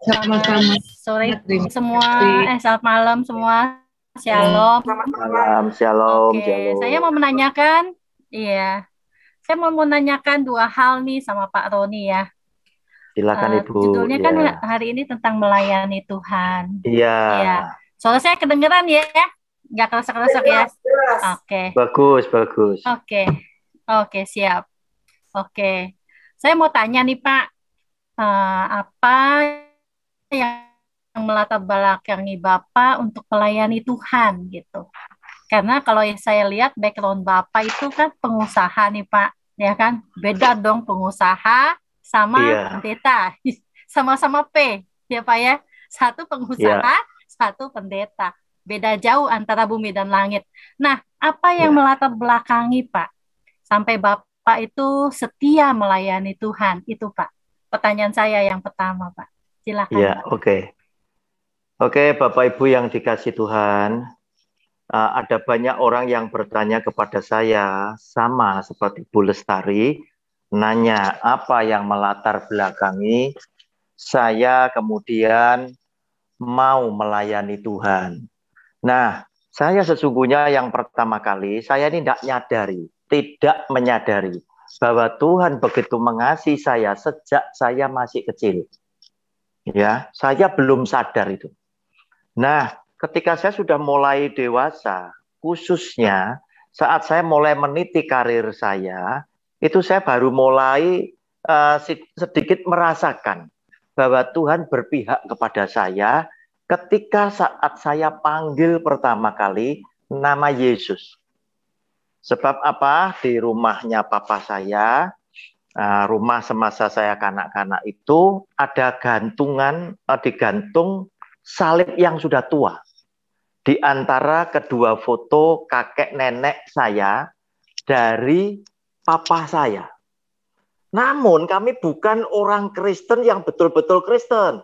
Sama-sama. Sore Terima semua, kasih. selamat malam semua. Shalom. Malam, shalom, Oke, saya shalom. mau menanyakan, iya, saya mau menanyakan dua hal nih sama Pak Roni ya. Silakan Ibu. Judulnya kan Ya, hari ini tentang melayani Tuhan. iya, Iya, soalnya saya kedengeran ya, nggak kerasa-kerasa ya. Oke, bagus, bagus. oke, oke, siap. Oke, saya mau tanya nih Pak, apa yang melatar belakangi Bapak untuk melayani Tuhan gitu? Karena kalau yang saya lihat background Bapak itu kan pengusaha nih Pak, ya kan? Beda dong pengusaha sama Iya, pendeta, sama-sama P, ya Pak ya. Satu iya, pengusaha, satu pendeta. Beda jauh antara bumi dan langit. Nah, apa yang iya, melatar belakangi Pak sampai Bapak itu setia melayani Tuhan? Itu Pak. Pertanyaan saya yang pertama Pak. Silakan iya, Pak. oke. Oke, Bapak Ibu yang dikasih Tuhan, ada banyak orang yang bertanya kepada saya, sama seperti Bu Lestari, nanya apa yang melatar belakangi saya kemudian mau melayani Tuhan. Nah, saya sesungguhnya yang pertama kali, saya ini tidak menyadari bahwa Tuhan begitu mengasihi saya sejak saya masih kecil. Ya, saya belum sadar itu. Nah, ketika saya sudah mulai dewasa, khususnya saat saya mulai meniti karir saya, itu saya baru mulai sedikit merasakan bahwa Tuhan berpihak kepada saya ketika saat saya panggil pertama kali nama Yesus. Sebab apa? Di rumahnya papa saya, rumah semasa saya kanak-kanak itu ada gantungan, digantung salib yang sudah tua. Di antara kedua foto kakek nenek saya dari papa saya. Namun kami bukan orang Kristen yang betul-betul Kristen.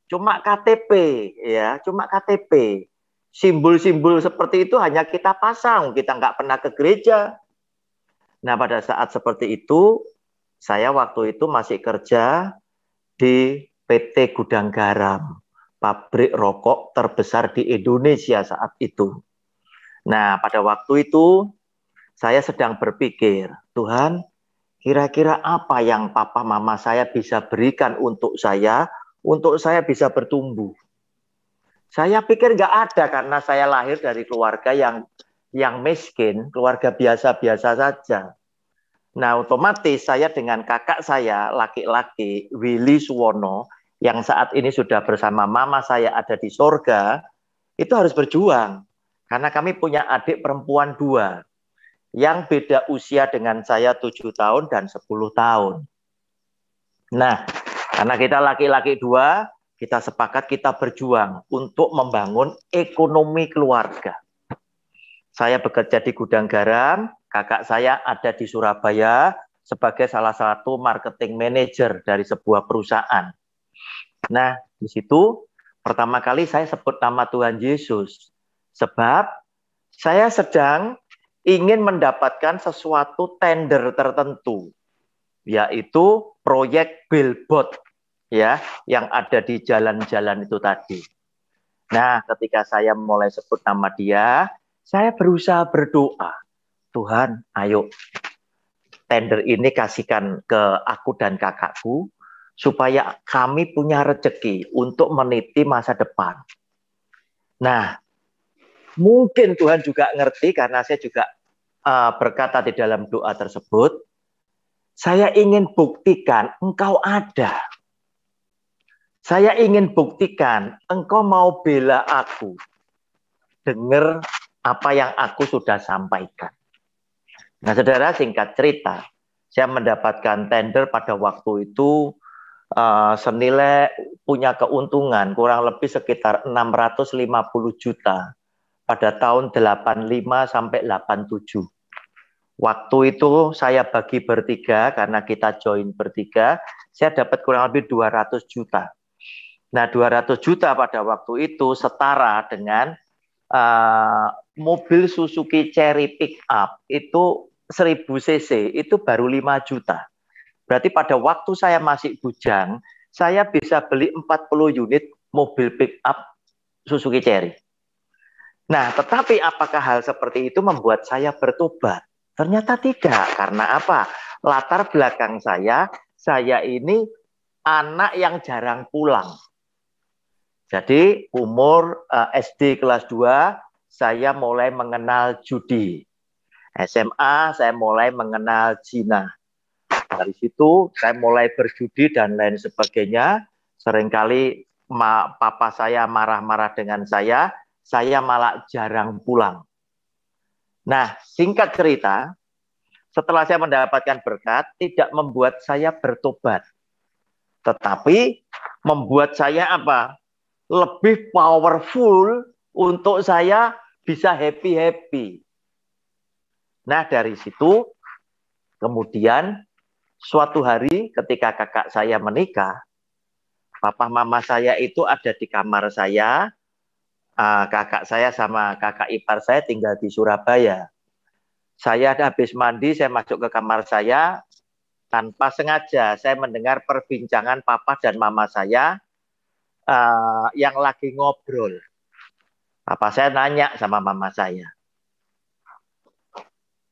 Cuma KTP, ya, cuma KTP. Simbol-simbol seperti itu hanya kita pasang, kita nggak pernah ke gereja. Nah, pada saat seperti itu, saya waktu itu masih kerja di PT Gudang Garam, pabrik rokok terbesar di Indonesia saat itu. Nah, pada waktu itu, saya sedang berpikir, Tuhan, kira-kira apa yang papa mama saya bisa berikan untuk saya bisa bertumbuh. Saya pikir nggak ada karena saya lahir dari keluarga yang miskin, keluarga biasa-biasa saja. Nah, otomatis saya dengan kakak saya, laki-laki, Willy Suwono, yang saat ini sudah bersama mama saya ada di sorga, itu harus berjuang. Karena kami punya adik perempuan 2, yang beda usia dengan saya 7 tahun dan 10 tahun. Nah, karena kita laki-laki 2, kita sepakat kita berjuang untuk membangun ekonomi keluarga. Saya bekerja di gudang garam, kakak saya ada di Surabaya sebagai salah satu marketing manager dari sebuah perusahaan. Nah, di situ pertama kali saya sebut nama Tuhan Yesus. Sebab saya sedang ingin mendapatkan sesuatu tender tertentu, yaitu proyek billboard ya, yang ada di jalan-jalan itu tadi. Nah, ketika saya mulai sebut nama dia, saya berusaha berdoa, Tuhan, ayo tender ini kasihkan ke aku dan kakakku, supaya kami punya rezeki untuk meniti masa depan. Nah, mungkin Tuhan juga ngerti karena saya juga berkata di dalam doa tersebut, saya ingin buktikan engkau ada. Saya ingin buktikan engkau mau bela aku. Dengar apa yang aku sudah sampaikan. Nah, saudara, singkat cerita, saya mendapatkan tender pada waktu itu senilai punya keuntungan kurang lebih sekitar 650 juta pada tahun 85 sampai 87. Waktu itu saya bagi bertiga, karena kita join bertiga, saya dapat kurang lebih 200 juta. Nah, 200 juta pada waktu itu setara dengan mobil Suzuki Cherry Pickup itu 1000 cc, itu baru 5 juta. Berarti pada waktu saya masih bujang, saya bisa beli 40 unit mobil pick up Suzuki Cherry. Nah, tetapi apakah hal seperti itu membuat saya bertobat? Ternyata tidak. Karena apa? Latar belakang saya ini anak yang jarang pulang. Jadi umur SD kelas 2, saya mulai mengenal judi. SMA, saya mulai mengenal zina. Dari situ, saya mulai berjudi dan lain sebagainya. Seringkali papa saya marah-marah dengan saya malah jarang pulang. Nah, singkat cerita, setelah saya mendapatkan berkat, tidak membuat saya bertobat. Tetapi membuat saya apa? Lebih powerful untuk saya bisa happy-happy. Nah, dari situ, kemudian suatu hari ketika kakak saya menikah, papa mama saya itu ada di kamar saya, kakak saya sama kakak ipar saya tinggal di Surabaya. Saya habis mandi, saya masuk ke kamar saya, tanpa sengaja saya mendengar perbincangan papa dan mama saya yang lagi ngobrol. Papa saya nanya sama mama saya,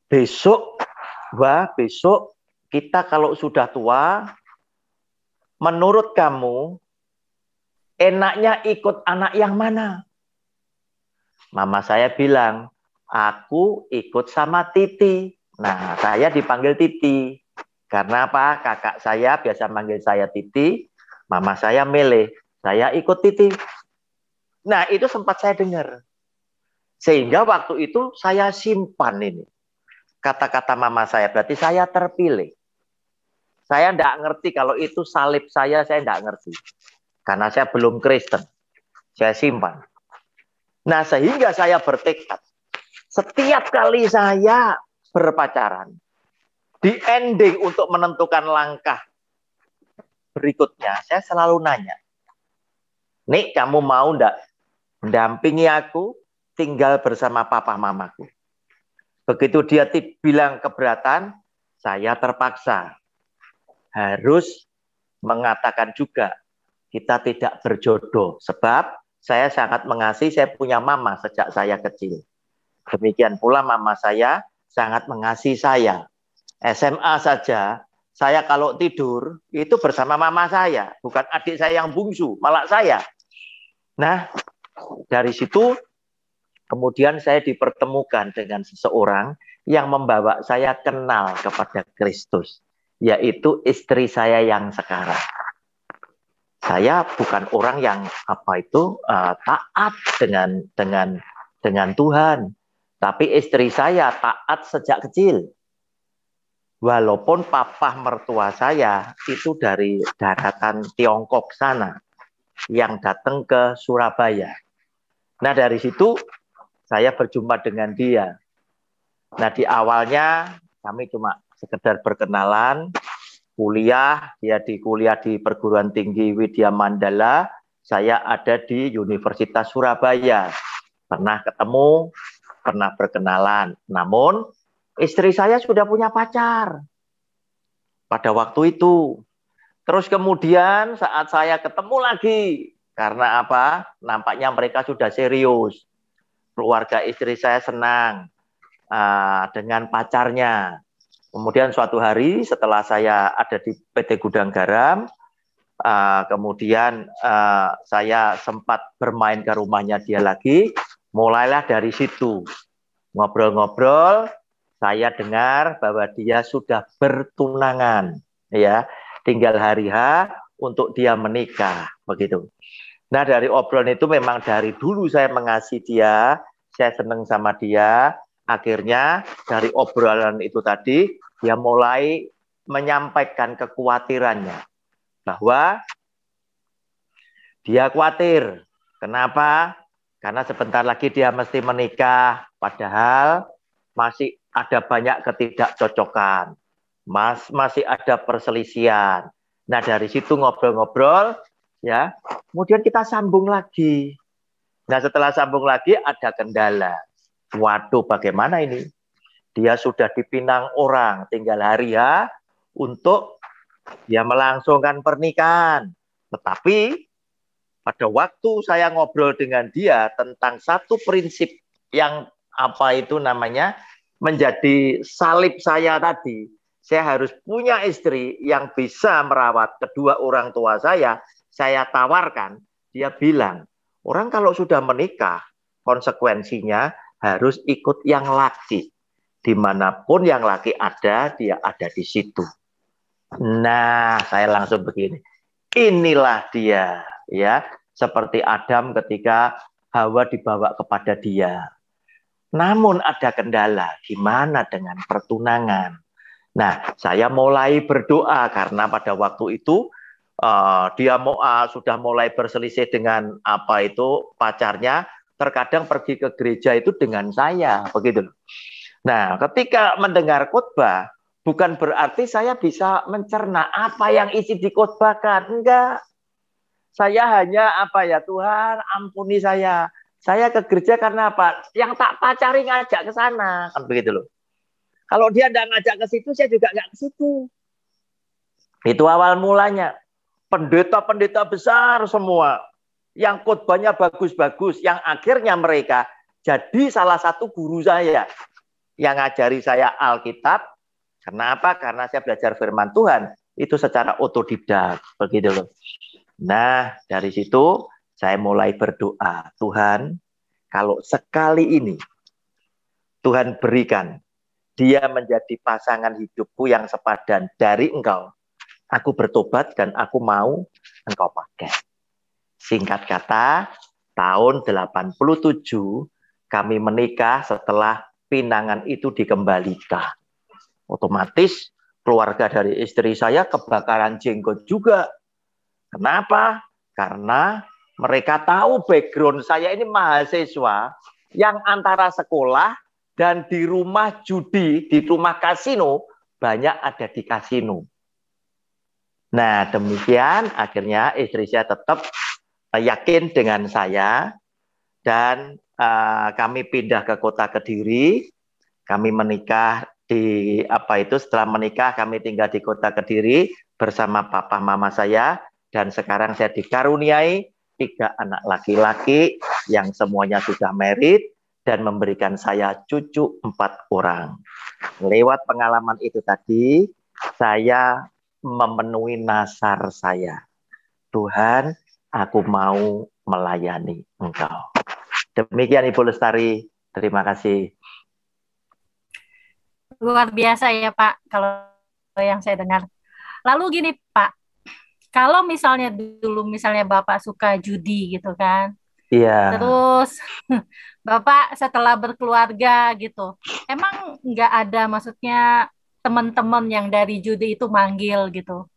besok kita kalau sudah tua, menurut kamu enaknya ikut anak yang mana? Mama saya bilang, aku ikut sama Titi. Nah, saya dipanggil Titi. Karena apa? Kakak saya biasa manggil saya Titi, mama saya Mele. Saya ikut Titi. Nah, itu sempat saya dengar. Sehingga waktu itu saya simpan ini. Kata-kata mama saya, berarti saya terpilih. Saya tidak ngerti kalau itu salib saya tidak ngerti. Karena saya belum Kristen. Saya simpan. Nah, sehingga saya bertekad. Setiap kali saya berpacaran, di ending untuk menentukan langkah berikutnya, saya selalu nanya, Nik, kamu mau enggak mendampingi aku tinggal bersama papa mamaku? Begitu dia bilang keberatan, saya terpaksa harus mengatakan juga, kita tidak berjodoh. Sebab saya sangat mengasihi, saya punya mama sejak saya kecil. Demikian pula mama saya sangat mengasihi saya. SMA saja, saya kalau tidur itu bersama mama saya, bukan adik saya yang bungsu, malah saya. Nah, dari situ kemudian saya dipertemukan dengan seseorang yang membawa saya kenal kepada Kristus, yaitu istri saya yang sekarang. Saya bukan orang yang taat dengan Tuhan, tapi istri saya taat sejak kecil. Walaupun papa mertua saya itu dari daratan Tiongkok sana, yang datang ke Surabaya. Nah, dari situ saya berjumpa dengan dia. Nah, di awalnya kami cuma sekedar berkenalan, kuliah, dia kuliah di perguruan tinggi Widya Mandala, saya ada di Universitas Surabaya. Pernah ketemu, pernah berkenalan. Namun, istri saya sudah punya pacar pada waktu itu. Terus kemudian saat saya ketemu lagi, karena apa? Nampaknya mereka sudah serius. Keluarga istri saya senang dengan pacarnya. Kemudian suatu hari setelah saya ada di PT Gudang Garam, kemudian saya sempat bermain ke rumahnya dia lagi, mulailah dari situ. Ngobrol-ngobrol, saya dengar bahwa dia sudah bertunangan, ya, tinggal hari H untuk dia menikah, begitu. Nah, dari obrolan itu memang dari dulu saya mengasihi dia, saya senang sama dia. Akhirnya dari obrolan itu tadi, dia mulai menyampaikan kekhawatirannya bahwa dia khawatir. Kenapa? Karena sebentar lagi dia mesti menikah, padahal masih ada banyak ketidakcocokan, masih ada perselisihan. Nah, dari situ ngobrol-ngobrol, ya. Kemudian kita sambung lagi. Nah, setelah sambung lagi ada kendala. Waduh, bagaimana ini? Dia sudah dipinang orang, tinggal hari H untuk dia melangsungkan pernikahan. Tetapi pada waktu saya ngobrol dengan dia tentang satu prinsip yang apa itu namanya menjadi salib saya tadi, saya harus punya istri yang bisa merawat kedua orang tua saya tawarkan, dia bilang, orang kalau sudah menikah, konsekuensinya harus ikut yang laki. Dimanapun yang laki ada, dia ada di situ. Nah, saya langsung begini. Inilah dia, ya, seperti Adam ketika Hawa dibawa kepada dia. Namun ada kendala, gimana dengan pertunangan? Nah, saya mulai berdoa karena pada waktu itu dia sudah mulai berselisih dengan apa itu pacarnya. Terkadang pergi ke gereja itu dengan saya, begitu. Nah, ketika mendengar khotbah, bukan berarti saya bisa mencerna apa yang isi dikhotbahkan, enggak. Saya hanya apa ya, Tuhan ampuni saya. Saya ke gereja karena apa? Yang tak pacari ngajak ke sana, kan begitu loh. Kalau dia enggak ngajak ke situ, saya juga enggak ke situ. Itu awal mulanya. Pendeta-pendeta besar semua, yang khotbahnya bagus-bagus, yang akhirnya mereka jadi salah satu guru saya, yang ngajari saya Alkitab. Kenapa? Karena saya belajar firman Tuhan itu secara otodidak, begitu loh. Nah, dari situ saya mulai berdoa, Tuhan, kalau sekali ini Tuhan berikan dia menjadi pasangan hidupku yang sepadan dari Engkau, aku bertobat dan aku mau Engkau pakai. Singkat kata, tahun 87 kami menikah setelah pinangan itu dikembalikan. Otomatis keluarga dari istri saya kebakaran jenggot juga. Kenapa? Karena mereka tahu background saya ini mahasiswa yang antara sekolah dan di rumah judi, di rumah kasino, banyak ada di kasino. Nah, demikian akhirnya istri saya tetap yakin dengan saya dan kami pindah ke kota Kediri. Kami menikah di apa itu, setelah menikah kami tinggal di kota Kediri bersama papa mama saya. Dan sekarang saya dikaruniai 3 anak laki-laki yang semuanya sudah married dan memberikan saya cucu 4 orang. Lewat pengalaman itu tadi, saya memenuhi nasar saya. Tuhan, aku mau melayani Engkau. Demikian Ibu Lestari, terima kasih. Luar biasa ya Pak, kalau yang saya dengar. Lalu gini Pak, kalau misalnya dulu misalnya Bapak suka judi gitu kan, Iya. terus Bapak setelah berkeluarga gitu, emang nggak ada maksudnya teman-teman yang dari judi itu manggil gitu.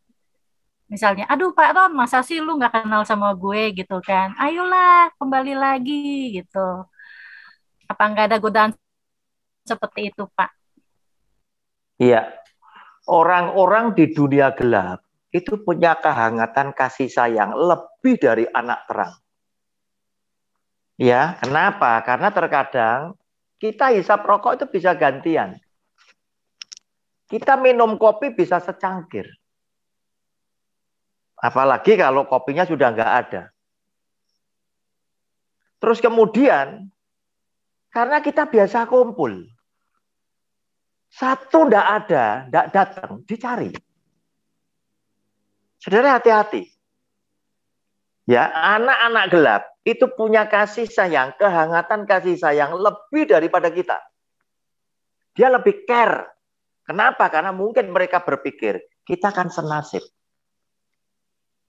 Misalnya, aduh Pak Ron, masa sih lu nggak kenal sama gue gitu kan? Ayolah kembali lagi gitu. Apa nggak ada godaan seperti itu Pak? Iya. Orang-orang di dunia gelap itu punya kehangatan kasih sayang lebih dari anak terang. Ya, kenapa? Karena terkadang kita hisap rokok itu bisa gantian. Kita minum kopi bisa secangkir. Apalagi kalau kopinya sudah nggak ada. Terus kemudian, karena kita biasa kumpul, satu nggak ada, nggak datang, dicari. Saudara hati-hati. Ya, anak-anak gelap itu punya kasih sayang, kehangatan kasih sayang lebih daripada kita. Dia lebih care. Kenapa? Karena mungkin mereka berpikir, kita kan senasib.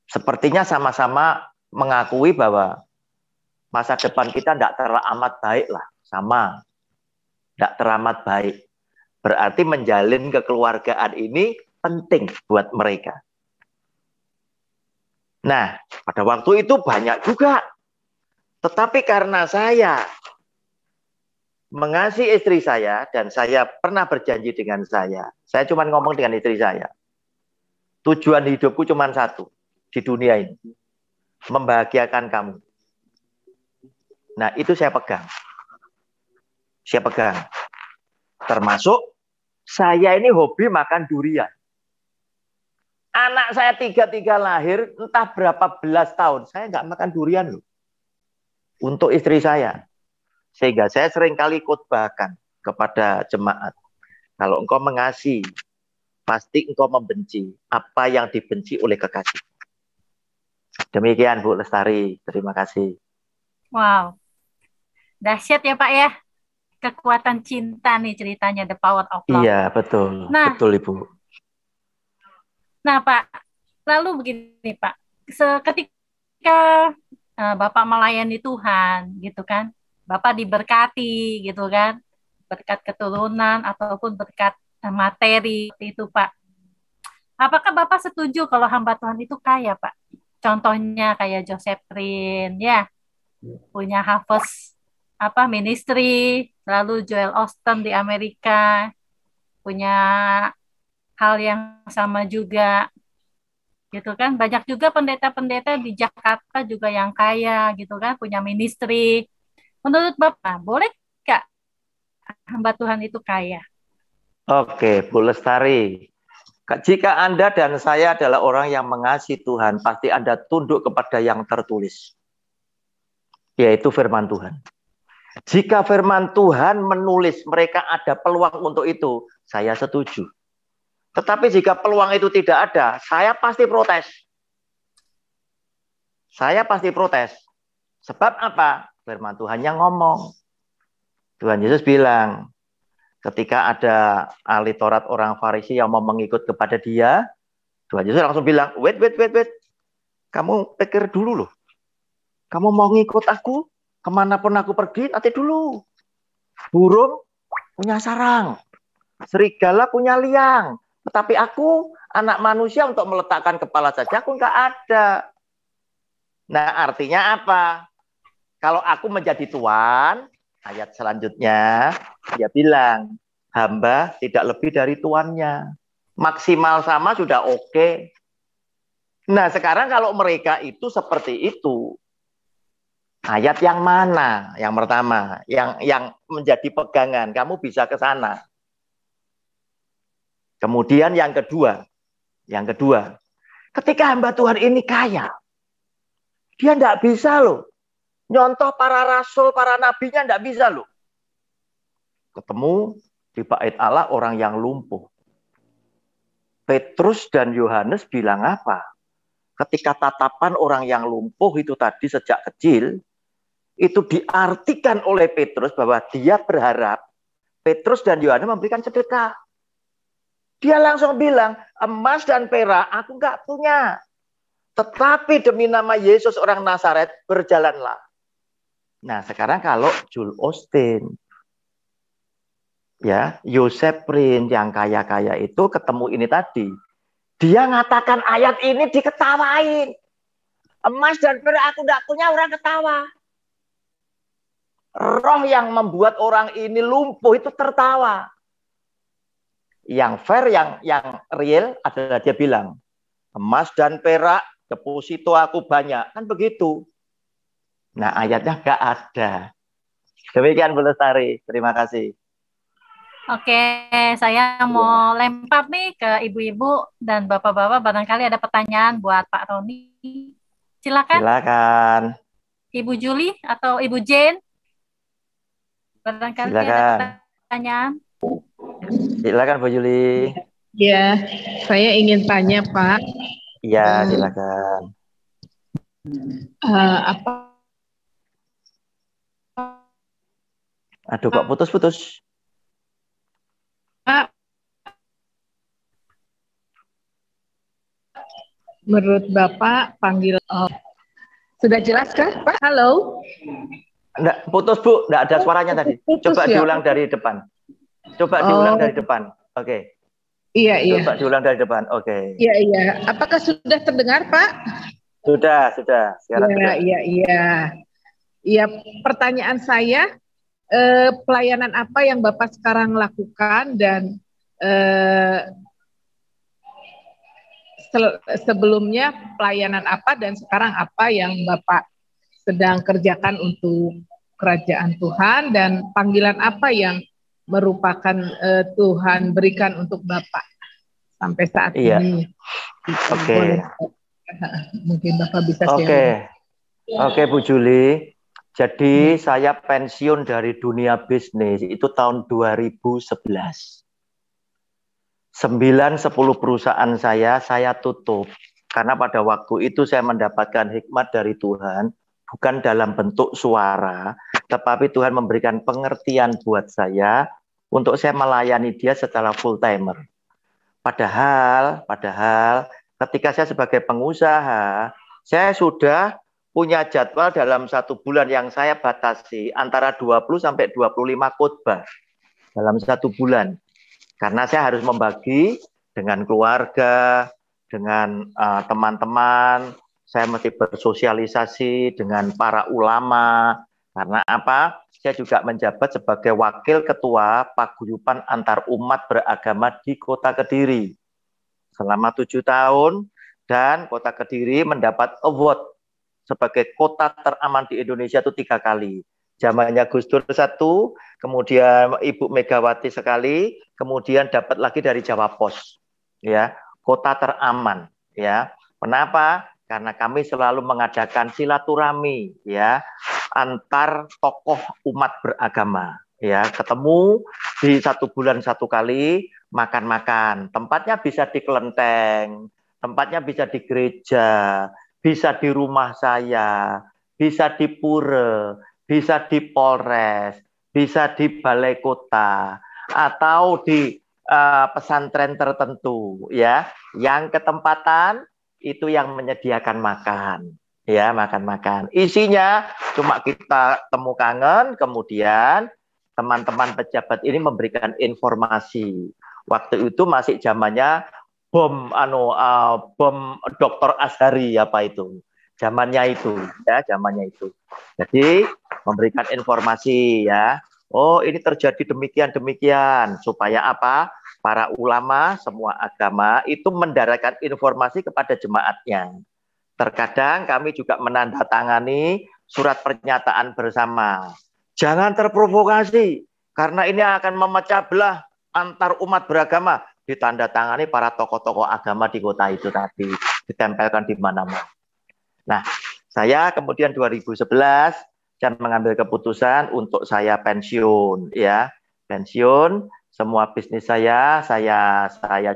Sepertinya sama-sama mengakui bahwa masa depan kita tidak teramat baik lah. Sama. Tidak teramat baik. Berarti menjalin kekeluargaan ini penting buat mereka. Nah, pada waktu itu banyak juga. Tetapi karena saya mengasihi istri saya dan saya pernah berjanji dengan saya cuma ngomong dengan istri saya. Tujuan hidupku cuma satu di dunia ini. Membahagiakan kamu. Nah, itu saya pegang. Saya pegang. Termasuk saya ini hobi makan durian. Anak saya tiga lahir, entah berapa belas tahun, saya nggak makan durian loh. Untuk istri saya. Sehingga saya sering kali khotbahkan kepada jemaat. Kalau engkau mengasihi, pasti engkau membenci apa yang dibenci oleh kekasih. Demikian Bu Lestari, terima kasih. Wow, dahsyat ya Pak ya. Kekuatan cinta nih ceritanya, the power of love. Iya, betul. Nah, betul Ibu. Nah, Pak, lalu begini, Pak. Ketika Bapak melayani Tuhan, gitu kan, Bapak diberkati, gitu kan, berkat keturunan ataupun berkat materi itu, Pak. Apakah Bapak setuju kalau hamba Tuhan itu kaya, Pak? Contohnya kayak Joseph Prin, ya, punya Harvest ministry, lalu Joel Osteen di Amerika punya hal yang sama juga, gitu kan. Banyak juga pendeta-pendeta di Jakarta juga yang kaya, gitu kan, punya ministry. Menurut Bapak, boleh nggak hamba Tuhan itu kaya? Oke, Bu Lestari. Jika Anda dan saya adalah orang yang mengasihi Tuhan, pasti Anda tunduk kepada yang tertulis, yaitu firman Tuhan. Jika firman Tuhan menulis mereka ada peluang untuk itu, saya setuju. Tetapi jika peluang itu tidak ada, saya pasti protes. Saya pasti protes. Sebab apa? Firman Tuhan yang ngomong. Tuhan Yesus bilang, ketika ada ahli Taurat orang Farisi yang mau mengikut kepada dia, Tuhan Yesus langsung bilang, wait. Kamu pikir dulu loh. Kamu mau ngikut aku? Kemanapun aku pergi, nanti dulu. Burung punya sarang. Serigala punya liang. Tetapi aku, anak manusia untuk meletakkan kepala saja, aku nggak ada. Nah, artinya apa? Kalau aku menjadi tuan, ayat selanjutnya, dia bilang, hamba tidak lebih dari tuannya. Maksimal sama sudah oke. Nah, sekarang kalau mereka itu seperti itu, ayat yang mana? Yang pertama, yang menjadi pegangan, kamu bisa ke sana. Kemudian yang kedua, ketika hamba Tuhan ini kaya, dia tidak bisa loh. Nyontoh para rasul, para nabinya tidak bisa loh. Ketemu di bait Allah orang yang lumpuh. Petrus dan Yohanes bilang apa? Ketika tatapan orang yang lumpuh itu tadi sejak kecil, itu diartikan oleh Petrus bahwa dia berharap Petrus dan Yohanes memberikan sedekah. Dia langsung bilang, emas dan perak aku nggak punya. Tetapi demi nama Yesus orang Nazaret, berjalanlah. Nah, sekarang kalau Joel Osteen, ya, Joseph Prin yang kaya-kaya itu ketemu ini tadi. Dia ngatakan ayat ini diketawain. Emas dan perak aku nggak punya, orang ketawa. Roh yang membuat orang ini lumpuh itu tertawa. Yang fair, yang real adalah dia bilang, emas dan perak, deposito aku banyak. Kan begitu. Nah, ayatnya nggak ada. Demikian Bu Lestari. Terima kasih. Oke, saya mau lempar nih ke ibu-ibu dan bapak-bapak. Barangkali ada pertanyaan buat Pak Roni. Silakan. Silakan. Ibu Julie atau Ibu Jane. Barangkali ada pertanyaan. Silakan Bu Julie. Ya, saya ingin tanya Pak. Iya, silakan. Apa? Aduh, kok putus-putus? Pak, menurut Bapak panggil sudah jelas kah, Pak? Halo? Enggak, putus Bu, enggak ada suaranya tadi. Putus, Coba ya? diulang dari depan. Coba diulang dari depan. Oke. Iya. Coba diulang dari depan. Oke. Iya. Apakah sudah terdengar, Pak? Sudah. Sekarang sudah. Iya, pertanyaan saya, pelayanan apa yang Bapak sekarang lakukan dan sebelumnya pelayanan apa dan sekarang apa yang Bapak sedang kerjakan untuk kerajaan Tuhan dan panggilan apa yang merupakan Tuhan berikan untuk Bapak sampai saat Iya. ini. Oke. Boleh, mungkin Bapak bisa Oke. sharing. Oke, Bu Juli. Jadi saya pensiun dari dunia bisnis itu tahun 2011. 9-10 perusahaan saya tutup. Karena pada waktu itu saya mendapatkan hikmat dari Tuhan, bukan dalam bentuk suara, tetapi Tuhan memberikan pengertian buat saya untuk saya melayani dia secara full timer. Padahal ketika saya sebagai pengusaha, saya sudah punya jadwal dalam 1 bulan yang saya batasi antara 20 sampai 25 khotbah dalam 1 bulan. Karena saya harus membagi dengan keluarga, dengan teman-teman, saya mesti bersosialisasi dengan para ulama. Karena apa? Saya juga menjabat sebagai wakil ketua paguyuban antar umat beragama di Kota Kediri selama 7 tahun, dan Kota Kediri mendapat award sebagai kota teraman di Indonesia itu 3 kali. Zamannya Gus Dur 1, kemudian Ibu Megawati sekali, kemudian dapat lagi dari Jawa Pos, ya, kota teraman, ya. Kenapa? Karena kami selalu mengadakan silaturahmi, ya, antar tokoh umat beragama, ya, ketemu di 1 bulan 1 kali, makan-makan. Tempatnya bisa di kelenteng, tempatnya bisa di gereja, bisa di rumah saya, bisa di pura, bisa di Polres, bisa di balai kota, atau di pesantren tertentu, ya. Yang ketempatan itu yang menyediakan makan, ya, makan-makan. Isinya cuma kita temu kangen, kemudian teman-teman pejabat ini memberikan informasi. Waktu itu masih zamannya bom Dr. Azhari apa itu. Zamannya itu, ya, zamannya itu. Jadi memberikan informasi, ya. Oh, ini terjadi demikian supaya apa? Para ulama semua agama itu mendarahkan informasi kepada jemaatnya. Terkadang kami juga menandatangani surat pernyataan bersama. Jangan terprovokasi karena ini akan memecah belah antar umat beragama. Ditandatangani para tokoh-tokoh agama di kota itu tadi, ditempelkan di mana-mana. Nah, saya kemudian 2011 saya mengambil keputusan untuk saya pensiun, ya. Pensiun, semua bisnis saya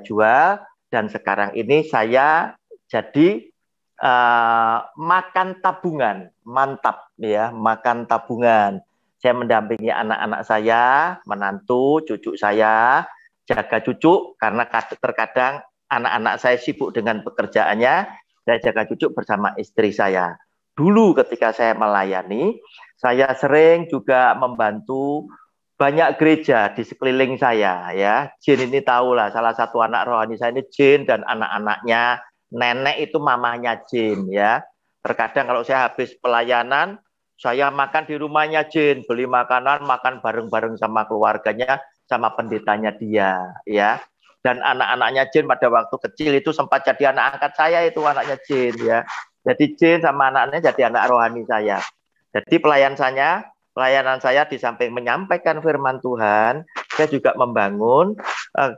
jual, dan sekarang ini saya jadi makan tabungan, mantap, ya, makan tabungan. Saya mendampingi anak-anak saya, menantu, cucu saya, jaga cucu, karena terkadang anak-anak saya sibuk dengan pekerjaannya, saya jaga cucu bersama istri saya. Dulu ketika saya melayani, saya sering juga membantu banyak gereja di sekeliling saya, ya. Jin ini tahulah, salah satu anak rohani saya ini Jin, dan anak-anaknya, nenek itu mamanya Jin, ya. Terkadang kalau saya habis pelayanan, saya makan di rumahnya Jin, beli makanan, makan bareng-bareng sama keluarganya, sama pendetanya dia, ya. Dan anak-anaknya Jin pada waktu kecil itu sempat jadi anak angkat saya, itu anaknya Jin, ya. Jadi Jin sama anaknya jadi anak rohani saya. Jadi pelayanan saya di samping menyampaikan firman Tuhan, saya juga membangun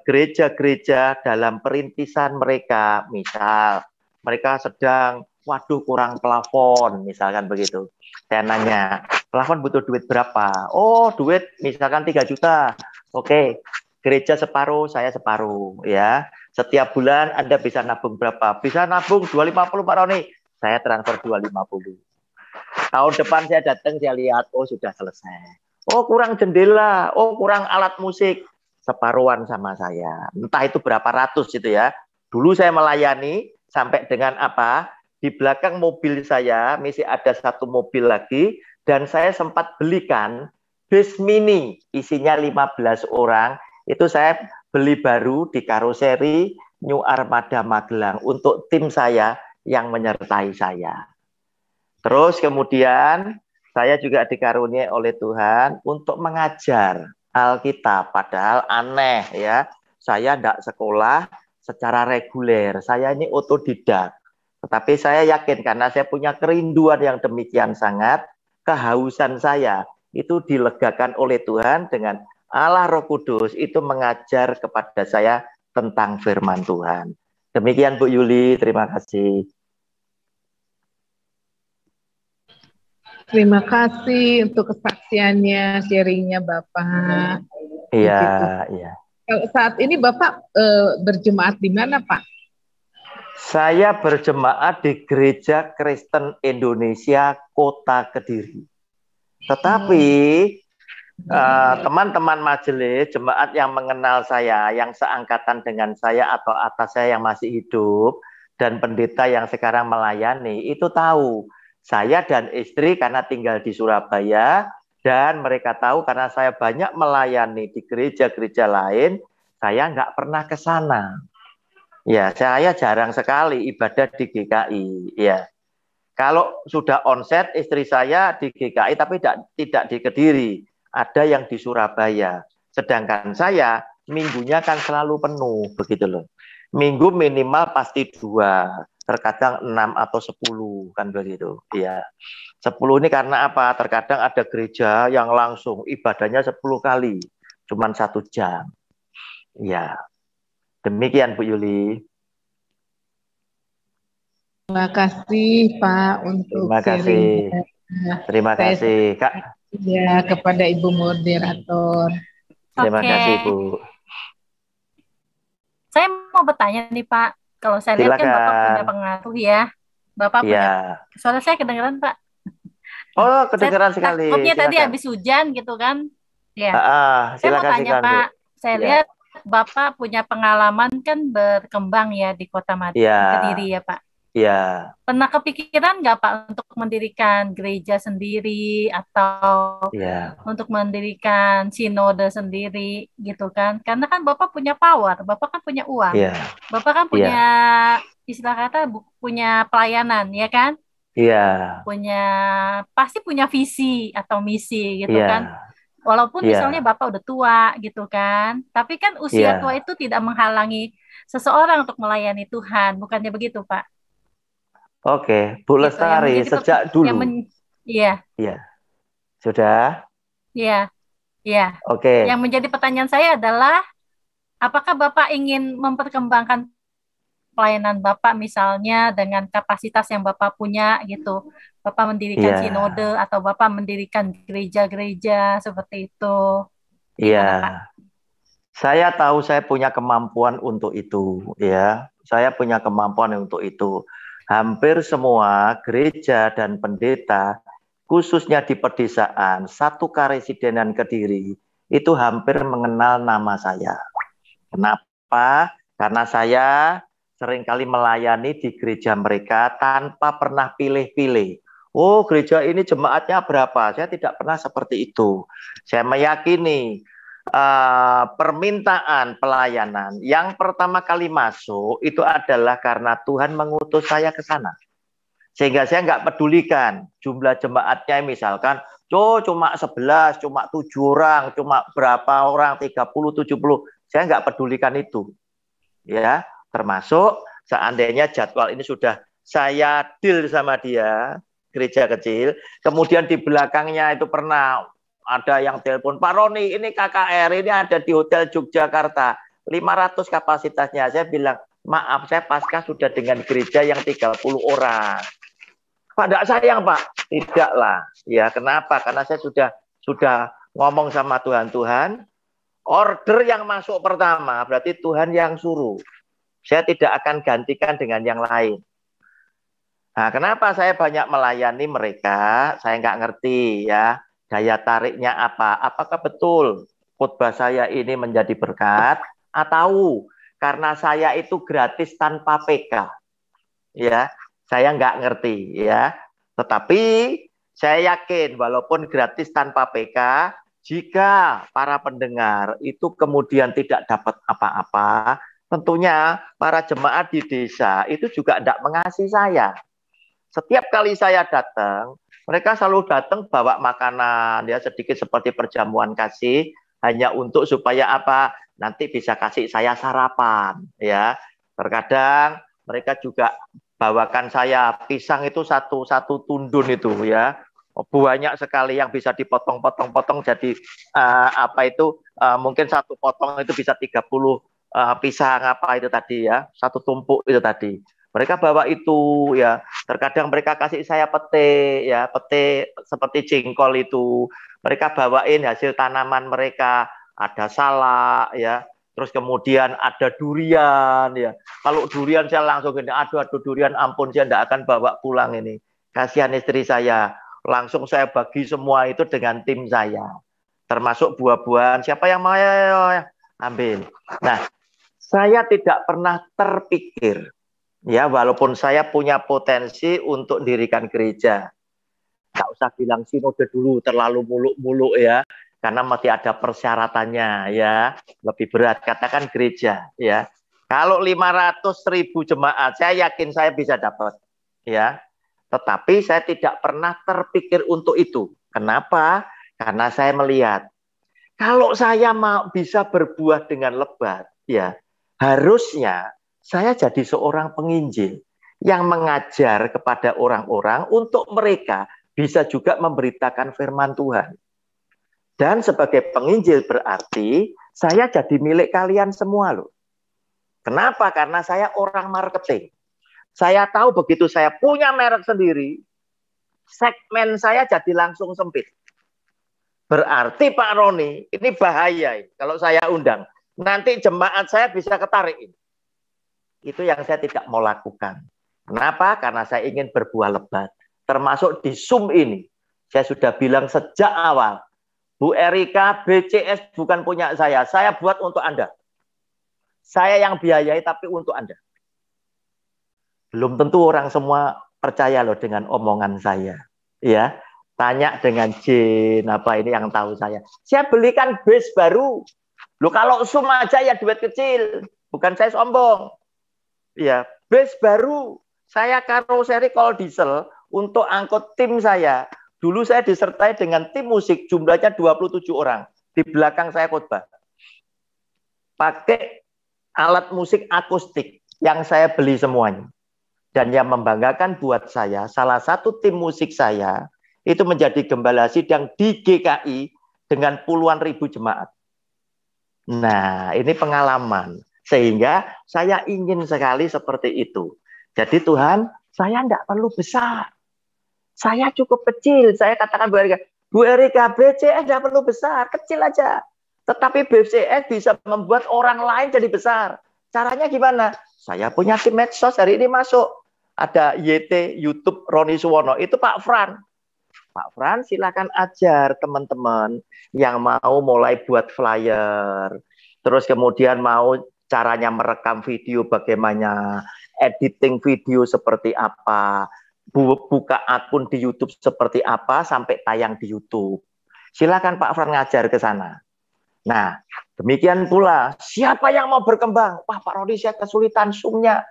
gereja-gereja dalam perintisan mereka. Misal mereka sedang, waduh, kurang plafon, misalkan begitu. Saya nanya, plafon butuh duit berapa? Oh, duit misalkan 3 juta. Oke, gereja separuh, saya separuh, ya. Setiap bulan Anda bisa nabung berapa? Bisa nabung 250 Pak Roni. Saya transfer 250. Tahun depan saya datang, saya lihat, oh sudah selesai. Oh kurang jendela, oh kurang alat musik. Separuhan sama saya. Entah itu berapa ratus itu, ya. Dulu saya melayani sampai dengan apa? Di belakang mobil saya masih ada 1 mobil lagi, dan saya sempat belikan bis mini, isinya 15 orang, itu saya beli baru di karoseri New Armada Magelang untuk tim saya yang menyertai saya. Terus kemudian saya juga dikaruniai oleh Tuhan untuk mengajar Alkitab, padahal aneh, ya. Saya tidak sekolah secara reguler, saya ini otodidak. Tetapi saya yakin karena saya punya kerinduan yang demikian sangat, kehausan saya itu dilegakan oleh Tuhan dengan Allah Roh Kudus itu mengajar kepada saya tentang firman Tuhan. Demikian Bu Yuli, terima kasih. Terima kasih untuk kesaksiannya, sharingnya Bapak. Iya, Begitu. iya. Kalau saat ini Bapak berjemaat di mana, Pak? Saya berjemaat di Gereja Kristen Indonesia Kota Kediri. Tetapi teman-teman majelis, jemaat yang mengenal saya, yang seangkatan dengan saya atau atas saya yang masih hidup, dan pendeta yang sekarang melayani, itu tahu saya dan istri karena tinggal di Surabaya, dan mereka tahu karena saya banyak melayani di gereja-gereja lain, saya nggak pernah ke sana. Ya, saya jarang sekali ibadah di GKI. Ya, kalau sudah onset istri saya di GKI tapi tidak di Kediri, ada yang di Surabaya. Sedangkan saya minggunya kan selalu penuh, begitu loh. Minggu minimal pasti 2, terkadang 6 atau 10 kan begitu. Ya, 10 ini karena apa? Terkadang ada gereja yang langsung ibadahnya 10 kali, cuman 1 jam. Ya, demikian Bu Yuli. Terima kasih Pak untuk sharing. Terima kasih Kak. Ya, kepada Ibu moderator. Terima kasih Bu. Saya mau bertanya nih Pak, kalau saya lihat kan Bapak punya pengaruh ya, Bapak punya. Suara saya kedengeran Pak? Oh, kedengeran sekali. Takutnya tadi habis hujan gitu kan? Ya. Saya mau tanya Pak, saya lihat Bapak punya pengalaman kan berkembang ya di Kota Kediri ya Pak. Iya. Pernah kepikiran nggak Pak untuk mendirikan gereja sendiri atau untuk mendirikan sinode sendiri gitu kan? Karena kan Bapak punya power, Bapak kan punya uang, Bapak kan punya istilah kata punya pelayanan ya kan? Iya. Pasti punya visi atau misi gitu kan? Walaupun misalnya Bapak udah tua gitu kan, tapi kan usia tua itu tidak menghalangi seseorang untuk melayani Tuhan, bukannya begitu Pak? Oke, Bu Lestari sejak dulu. Iya. Iya. Sudah? Iya. Iya. Oke. Yang menjadi pertanyaan saya adalah apakah Bapak ingin memperkembangkan pelayanan Bapak misalnya dengan kapasitas yang Bapak punya gitu. Bapak mendirikan sinode atau Bapak mendirikan gereja-gereja seperti itu. Iya. Saya tahu saya punya kemampuan untuk itu, ya. Saya punya kemampuan untuk itu. Hampir semua gereja dan pendeta, khususnya di pedesaan, satu karesidenan Kediri, itu hampir mengenal nama saya. Kenapa? Karena saya seringkali melayani di gereja mereka tanpa pernah pilih-pilih. Oh, gereja ini jemaatnya berapa? Saya tidak pernah seperti itu. Saya meyakini permintaan pelayanan yang pertama kali masuk itu adalah karena Tuhan mengutus saya ke sana. Sehingga saya nggak pedulikan jumlah jemaatnya, misalkan cuma 11, cuma 7 orang, cuma berapa orang, 30, 70. Saya nggak pedulikan itu. Ya, termasuk seandainya jadwal ini sudah saya deal sama dia, gereja kecil, kemudian di belakangnya itu pernah ada yang telepon, Pak Roni, ini KKR, ini ada di Hotel Yogyakarta, 500 kapasitasnya. Saya bilang, maaf, saya pasca sudah dengan gereja yang 30 orang. Pak, tidak sayang Pak? Tidak lah. Ya, kenapa? Karena saya sudah ngomong sama Tuhan, order yang masuk pertama, berarti Tuhan yang suruh. Saya tidak akan gantikan dengan yang lain. Nah, kenapa saya banyak melayani mereka? Saya nggak ngerti ya. Daya tariknya apa? Apakah betul khotbah saya ini menjadi berkat atau karena saya itu gratis tanpa PK? Ya, saya nggak ngerti ya. Tetapi saya yakin walaupun gratis tanpa PK, jika para pendengar itu kemudian tidak dapat apa-apa, tentunya para jemaat di desa itu juga tidak mengasihi saya. Setiap kali saya datang, mereka selalu datang bawa makanan, ya sedikit seperti perjamuan kasih, hanya untuk supaya apa? Nanti bisa kasih saya sarapan, ya. Terkadang mereka juga bawakan saya pisang itu satu tundun itu, ya. Banyak sekali yang bisa dipotong-potong-potong jadi mungkin satu potong itu bisa 30 pisang apa itu tadi ya, satu tumpuk itu tadi. Mereka bawa itu ya, terkadang mereka kasih saya pete ya, pete seperti jengkol itu. Mereka bawain hasil tanaman mereka, ada salak ya, terus kemudian ada durian ya. Kalau durian saya langsung gini, aduh durian ampun saya tidak akan bawa pulang ini. Kasihan istri saya. Langsung saya bagi semua itu dengan tim saya. Termasuk buah-buahan, siapa yang mau ya, ambil. Nah, saya tidak pernah terpikir ya, walaupun saya punya potensi untuk mendirikan gereja. Nggak usah bilang sinode dulu, terlalu muluk-muluk ya, karena masih ada persyaratannya ya, lebih berat. Katakan gereja ya. Kalau 500.000 jemaat, saya yakin saya bisa dapat ya. Tetapi saya tidak pernah terpikir untuk itu. Kenapa? Karena saya melihat kalau saya mau bisa berbuah dengan lebat, ya harusnya saya jadi seorang penginjil yang mengajar kepada orang-orang untuk mereka bisa juga memberitakan firman Tuhan. Dan sebagai penginjil berarti saya jadi milik kalian semua loh. Kenapa? Karena saya orang marketing. Saya tahu begitu saya punya merek sendiri, segmen saya jadi langsung sempit. Berarti Pak Roni, ini bahaya kalau saya undang. Nanti jemaat saya bisa ketarik. Itu yang saya tidak mau lakukan. Kenapa? Karena saya ingin berbuah lebat. Termasuk di Zoom ini. Saya sudah bilang sejak awal, Bu Erika, BCS bukan punya saya buat untuk Anda. Saya yang biayai tapi untuk Anda. Belum tentu orang semua percaya loh dengan omongan saya. Ya, tanya dengan Jin, apa ini yang tahu saya. Saya belikan base baru. Loh kalau Zoom aja ya duit kecil. Bukan saya sombong. Ya, base baru. Saya karoseri kol diesel untuk angkut tim saya. Dulu saya disertai dengan tim musik jumlahnya 27 orang. Di belakang saya khotbah. Pakai alat musik akustik yang saya beli semuanya. Dan yang membanggakan buat saya, salah satu tim musik saya itu menjadi gembala sidang di GKI dengan puluhan ribu jemaat. Nah, ini pengalaman. Sehingga saya ingin sekali seperti itu. Jadi Tuhan, saya tidak perlu besar. Saya cukup kecil. Saya katakan Bu Erika, BCS tidak perlu besar, kecil aja. Tetapi BCS bisa membuat orang lain jadi besar. Caranya gimana? Saya punya tim medsos hari ini masuk. Ada YT, YouTube, Roni Suwono. Itu Pak Fran. Pak Fran silakan ajar teman-teman yang mau mulai buat flyer. Terus kemudian mau caranya merekam video bagaimana, editing video seperti apa, buka akun di YouTube seperti apa sampai tayang di YouTube. Silakan Pak Fran ngajar ke sana. Nah, demikian pula siapa yang mau berkembang? Wah, Pak Roni saya kesulitan Zoom-nya.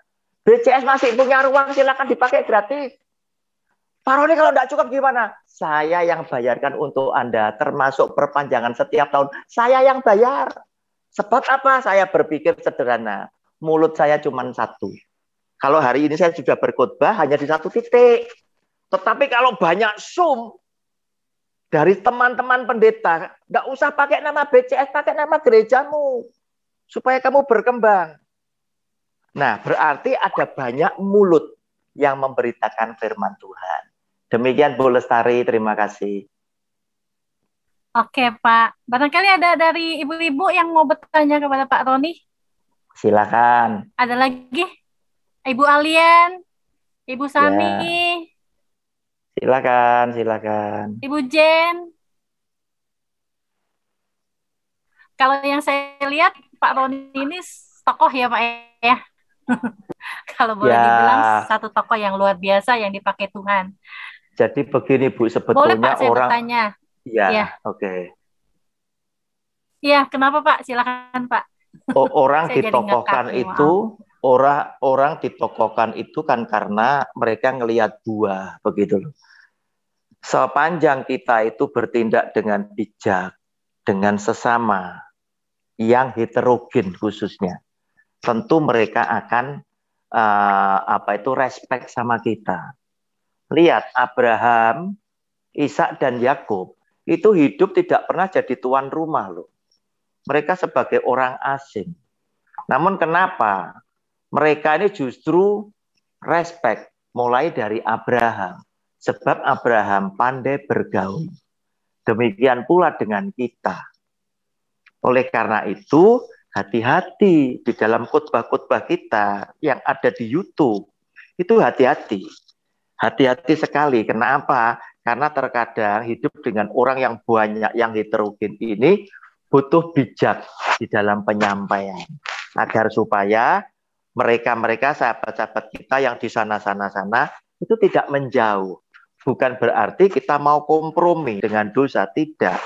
BCS masih punya ruang, silakan dipakai gratis. Pak Roni kalau tidak cukup gimana? Saya yang bayarkan untuk Anda, termasuk perpanjangan setiap tahun. Saya yang bayar. Sebab apa? Saya berpikir sederhana. Mulut saya cuma satu. Kalau hari ini saya sudah berkhotbah hanya di satu titik. Tetapi kalau banyak Zoom dari teman-teman pendeta, tidak usah pakai nama BCS, pakai nama gerejamu. Supaya kamu berkembang. Nah, berarti ada banyak mulut yang memberitakan firman Tuhan. Demikian Bu Lestari, terima kasih. Oke Pak, barangkali ada dari ibu-ibu yang mau bertanya kepada Pak Roni? Silakan. Ada lagi? Ibu Alien, Ibu Sami, ya. Silakan. Ibu Jen. Kalau yang saya lihat Pak Roni ini tokoh ya Pak ya. Kalau boleh dibilang satu tokoh yang luar biasa yang dipakai Tuhan. Jadi begini Bu, sebetulnya boleh, Pak, saya orang bertanya. Ya. Oke. Iya, kenapa Pak? Silakan Pak. Orang ditokohkan itu, orang ditokohkan itu kan karena mereka ngelihat buah, begitu loh. Sepanjang kita itu bertindak dengan bijak, dengan sesama yang heterogen khususnya, tentu mereka akan respect sama kita. Lihat Abraham, Ishak dan Yakub itu hidup tidak pernah jadi tuan rumah loh. Mereka sebagai orang asing. Namun kenapa? Mereka ini justru respect mulai dari Abraham. Sebab Abraham pandai bergaul. Demikian pula dengan kita. Oleh karena itu, hati-hati di dalam khotbah-khotbah kita yang ada di YouTube. Itu hati-hati. Hati-hati sekali. Kenapa? Karena terkadang hidup dengan orang yang banyak, yang heterogen ini butuh bijak di dalam penyampaian. Agar supaya mereka-mereka sahabat-sahabat kita yang di sana-sana itu tidak menjauh. Bukan berarti kita mau kompromi dengan dosa, tidak.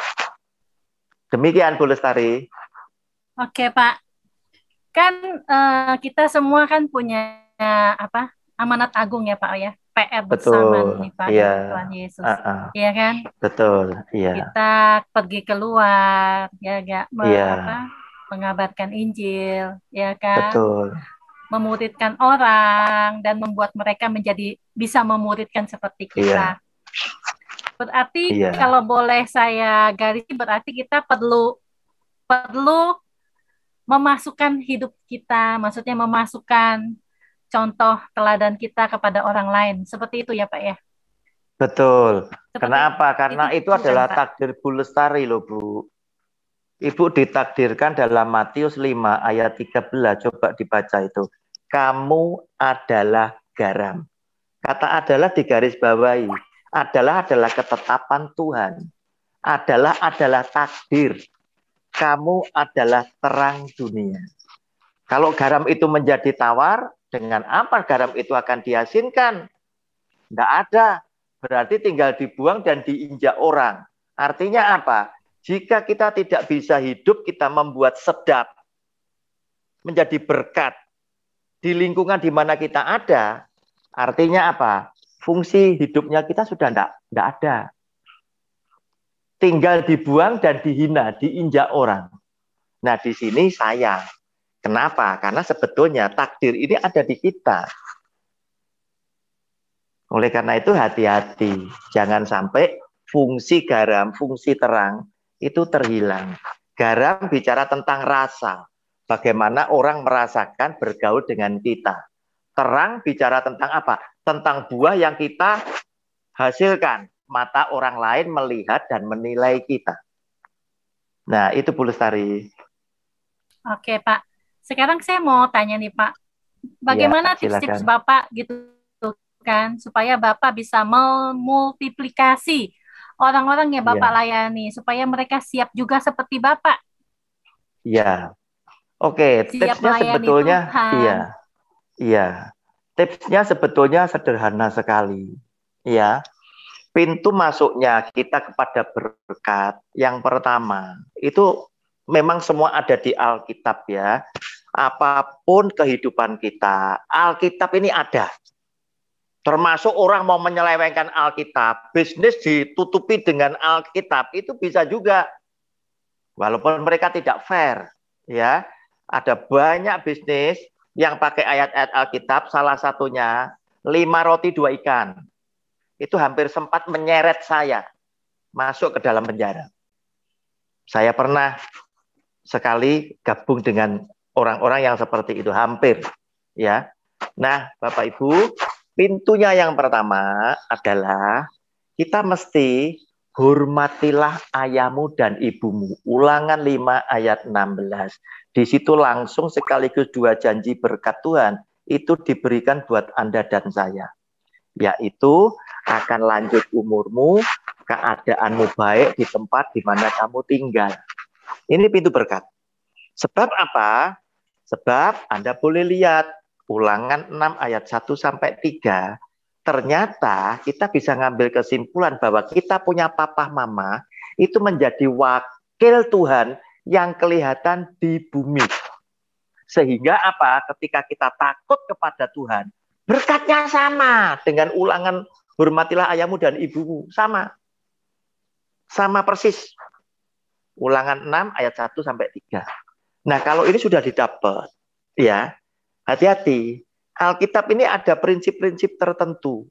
Demikian Bu Lestari. Oke Pak, kan kita semua kan punya amanat agung ya Pak ya, PR bersama Betul, nih Pak iya. dengan Tuhan Yesus, iya kan? Betul, iya. Kita pergi keluar, ya gak, Iya. mengabarkan Injil, ya kan? Betul. Memuridkan orang dan membuat mereka bisa memuridkan seperti kita. Iya. Berarti Iya. kalau boleh saya garis, berarti kita perlu memasukkan hidup kita, maksudnya memasukkan contoh teladan kita kepada orang lain. Seperti itu ya Pak ya? Betul. Seperti Kenapa? Karena itu adalah takdir Bu Lestari loh Bu. Ibu ditakdirkan dalam Matius 5 ayat 13. Coba dibaca itu. Kamu adalah garam. Kata adalah digaris bawahi. Adalah ketetapan Tuhan. Adalah takdir. Kamu adalah terang dunia. Kalau garam itu menjadi tawar, dengan apa garam itu akan diasinkan? Tidak ada. Berarti tinggal dibuang dan diinjak orang. Artinya apa? Jika kita tidak bisa hidup, kita membuat sedap. Menjadi berkat. Di lingkungan di mana kita ada, artinya apa? Fungsi hidupnya kita sudah tidak ada. Tinggal dibuang dan dihina, diinjak orang. Nah, di sini sayang. Kenapa? Karena sebetulnya takdir ini ada di kita. Oleh karena itu hati-hati. Jangan sampai fungsi garam, fungsi terang itu terhilang. Garam bicara tentang rasa. Bagaimana orang merasakan bergaul dengan kita. Terang bicara tentang apa? Tentang buah yang kita hasilkan. Mata orang lain melihat dan menilai kita. Nah, itu Bu Lestari. Oke, Pak. Sekarang saya mau tanya nih, Pak. Bagaimana tips-tips Bapak gitu kan supaya Bapak bisa memultiplikasi orang-orang yang Bapak layani supaya mereka siap juga seperti Bapak? Iya. Oke, tipsnya sebetulnya iya. Tipsnya sebetulnya sederhana sekali. Iya. Pintu masuknya kita kepada berkat yang pertama itu memang semua ada di Alkitab ya. Apapun kehidupan kita, Alkitab ini ada. Termasuk orang mau menyelewengkan Alkitab, bisnis ditutupi dengan Alkitab itu bisa juga. Walaupun mereka tidak fair, ya. Ada banyak bisnis yang pakai ayat-ayat Alkitab, salah satunya 5 roti 2 ikan. Itu hampir sempat menyeret saya masuk ke dalam penjara. Saya pernah sekali gabung dengan orang-orang yang seperti itu, hampir. Ya. Nah, Bapak Ibu, pintunya yang pertama adalah kita mesti hormatilah ayahmu dan ibumu. Ulangan 5 ayat 16. Di situ langsung sekaligus 2 janji berkat Tuhan itu diberikan buat Anda dan saya. Yaitu akan lanjut umurmu, keadaanmu baik di tempat di mana kamu tinggal. Ini pintu berkat. Sebab apa? Sebab Anda boleh lihat Ulangan 6 ayat 1 sampai 3. Ternyata kita bisa ngambil kesimpulan bahwa kita punya papa mama itu menjadi wakil Tuhan yang kelihatan di bumi. Sehingga apa? Ketika kita takut kepada Tuhan, berkatnya sama dengan Ulangan hormatilah ayahmu dan ibumu. Sama. Sama persis. Ulangan 6 ayat 1 sampai 3. Nah, kalau ini sudah didapat, ya, hati-hati. Alkitab ini ada prinsip-prinsip tertentu.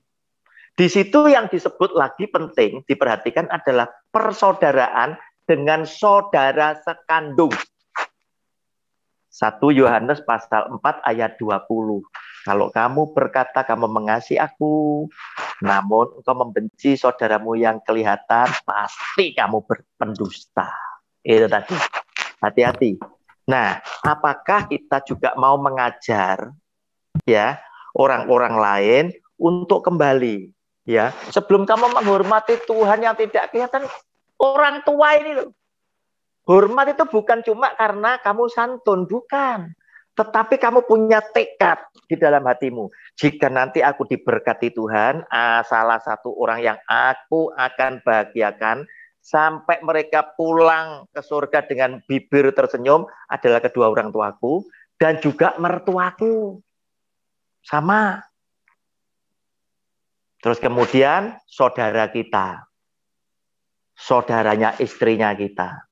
Di situ yang disebut lagi penting diperhatikan adalah persaudaraan dengan saudara sekandung. 1 Yohanes pasal 4 ayat 20. Kalau kamu berkata kamu mengasihi aku, namun engkau membenci saudaramu yang kelihatan, pasti kamu berpendusta. Itu tadi. Hati-hati. Nah, apakah kita juga mau mengajar ya orang-orang lain untuk kembali ya? Sebelum kamu menghormati Tuhan yang tidak kelihatan, orang tua ini loh. Hormat itu bukan cuma karena kamu santun, bukan. Tetapi kamu punya tekad di dalam hatimu. Jika nanti aku diberkati Tuhan, salah satu orang yang aku akan bahagiakan sampai mereka pulang ke surga dengan bibir tersenyum adalah kedua orang tuaku dan juga mertuaku. Sama. Terus kemudian saudara kita. Saudaranya istrinya kita.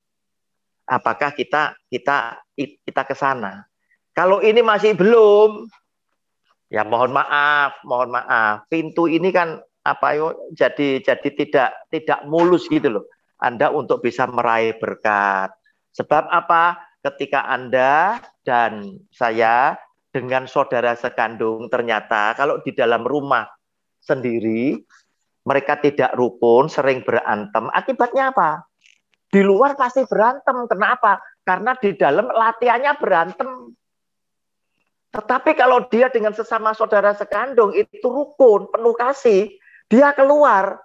Apakah kita ke sana? Kalau ini masih belum, ya mohon maaf. Pintu ini kan jadi tidak mulus gitu loh. Anda untuk bisa meraih berkat. Sebab apa? Ketika Anda dan saya dengan saudara sekandung ternyata kalau di dalam rumah sendiri mereka tidak rukun, sering berantem. Akibatnya apa? Di luar pasti berantem. Kenapa? Karena di dalam latihannya berantem. Tetapi kalau dia dengan sesama saudara sekandung itu rukun, penuh kasih, dia keluar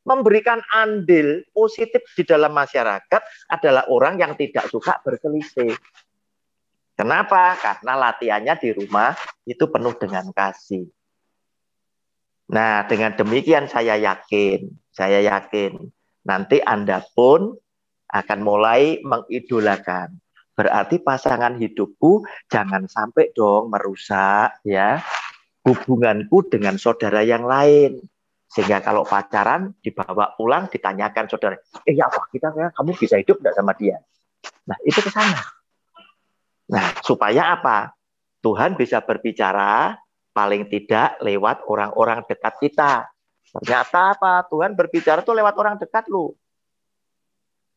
memberikan andil positif di dalam masyarakat adalah orang yang tidak suka berselisih. Kenapa? Karena latihannya di rumah itu penuh dengan kasih. Nah, dengan demikian saya yakin nanti Anda pun akan mulai mengidolakan. Berarti pasangan hidupku jangan sampai dong merusak ya hubunganku dengan saudara yang lain. Sehingga kalau pacaran dibawa pulang ditanyakan saudara, ya apa kamu bisa hidup enggak sama dia? Nah, itu ke sana. Nah, supaya apa? Tuhan bisa berbicara paling tidak lewat orang-orang dekat kita. Ternyata apa? Tuhan berbicara tuh lewat orang dekat lu.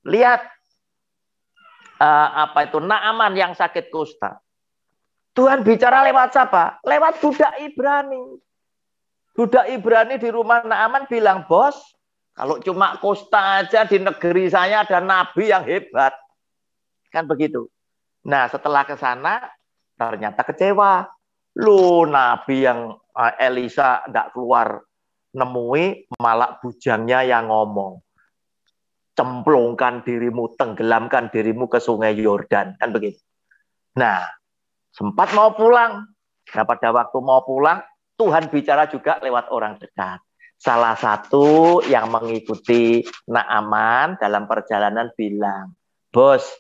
Lihat Naaman yang sakit kusta. Tuhan bicara lewat siapa? Lewat budak Ibrani. Budak Ibrani di rumah Naaman bilang, bos, kalau cuma kusta aja di negeri saya ada nabi yang hebat. Kan begitu. Nah, setelah ke sana ternyata kecewa. Lu nabi yang Elisa tidak keluar nemui, malah bujangnya yang ngomong. Cemplungkan dirimu, tenggelamkan dirimu ke sungai Yordan, kan begitu. Nah, sempat mau pulang. Nah, pada waktu mau pulang, Tuhan bicara juga lewat orang dekat. Salah satu yang mengikuti Naaman dalam perjalanan bilang, bos,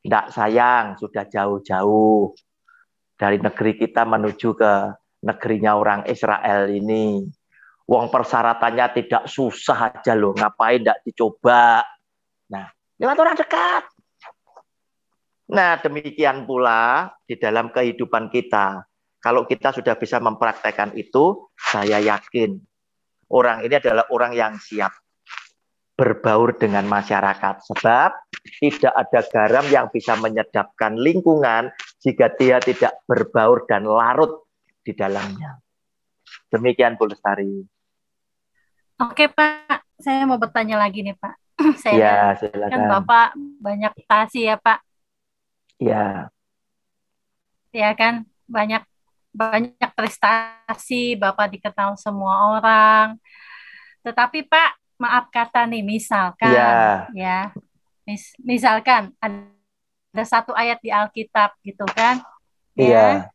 enggak sayang, sudah jauh-jauh dari negeri kita menuju ke negerinya orang Israel ini. Wong persyaratannya tidak susah aja loh, ngapain tidak dicoba. Nah, lewat orang dekat. Nah, demikian pula di dalam kehidupan kita. Kalau kita sudah bisa mempraktekkan itu, saya yakin orang ini adalah orang yang siap berbaur dengan masyarakat. Sebab tidak ada garam yang bisa menyedapkan lingkungan jika dia tidak berbaur dan larut di dalamnya. Demikian Bu Lestari. Oke Pak, saya mau bertanya lagi nih Pak. Ya, Kan silakan. Bapak banyak prestasi ya Pak. Ya. Ya kan, banyak prestasi, Bapak dikenal semua orang. Tetapi Pak, maaf kata nih, misalkan Ya. Misalkan ada satu ayat di Alkitab gitu kan. Iya.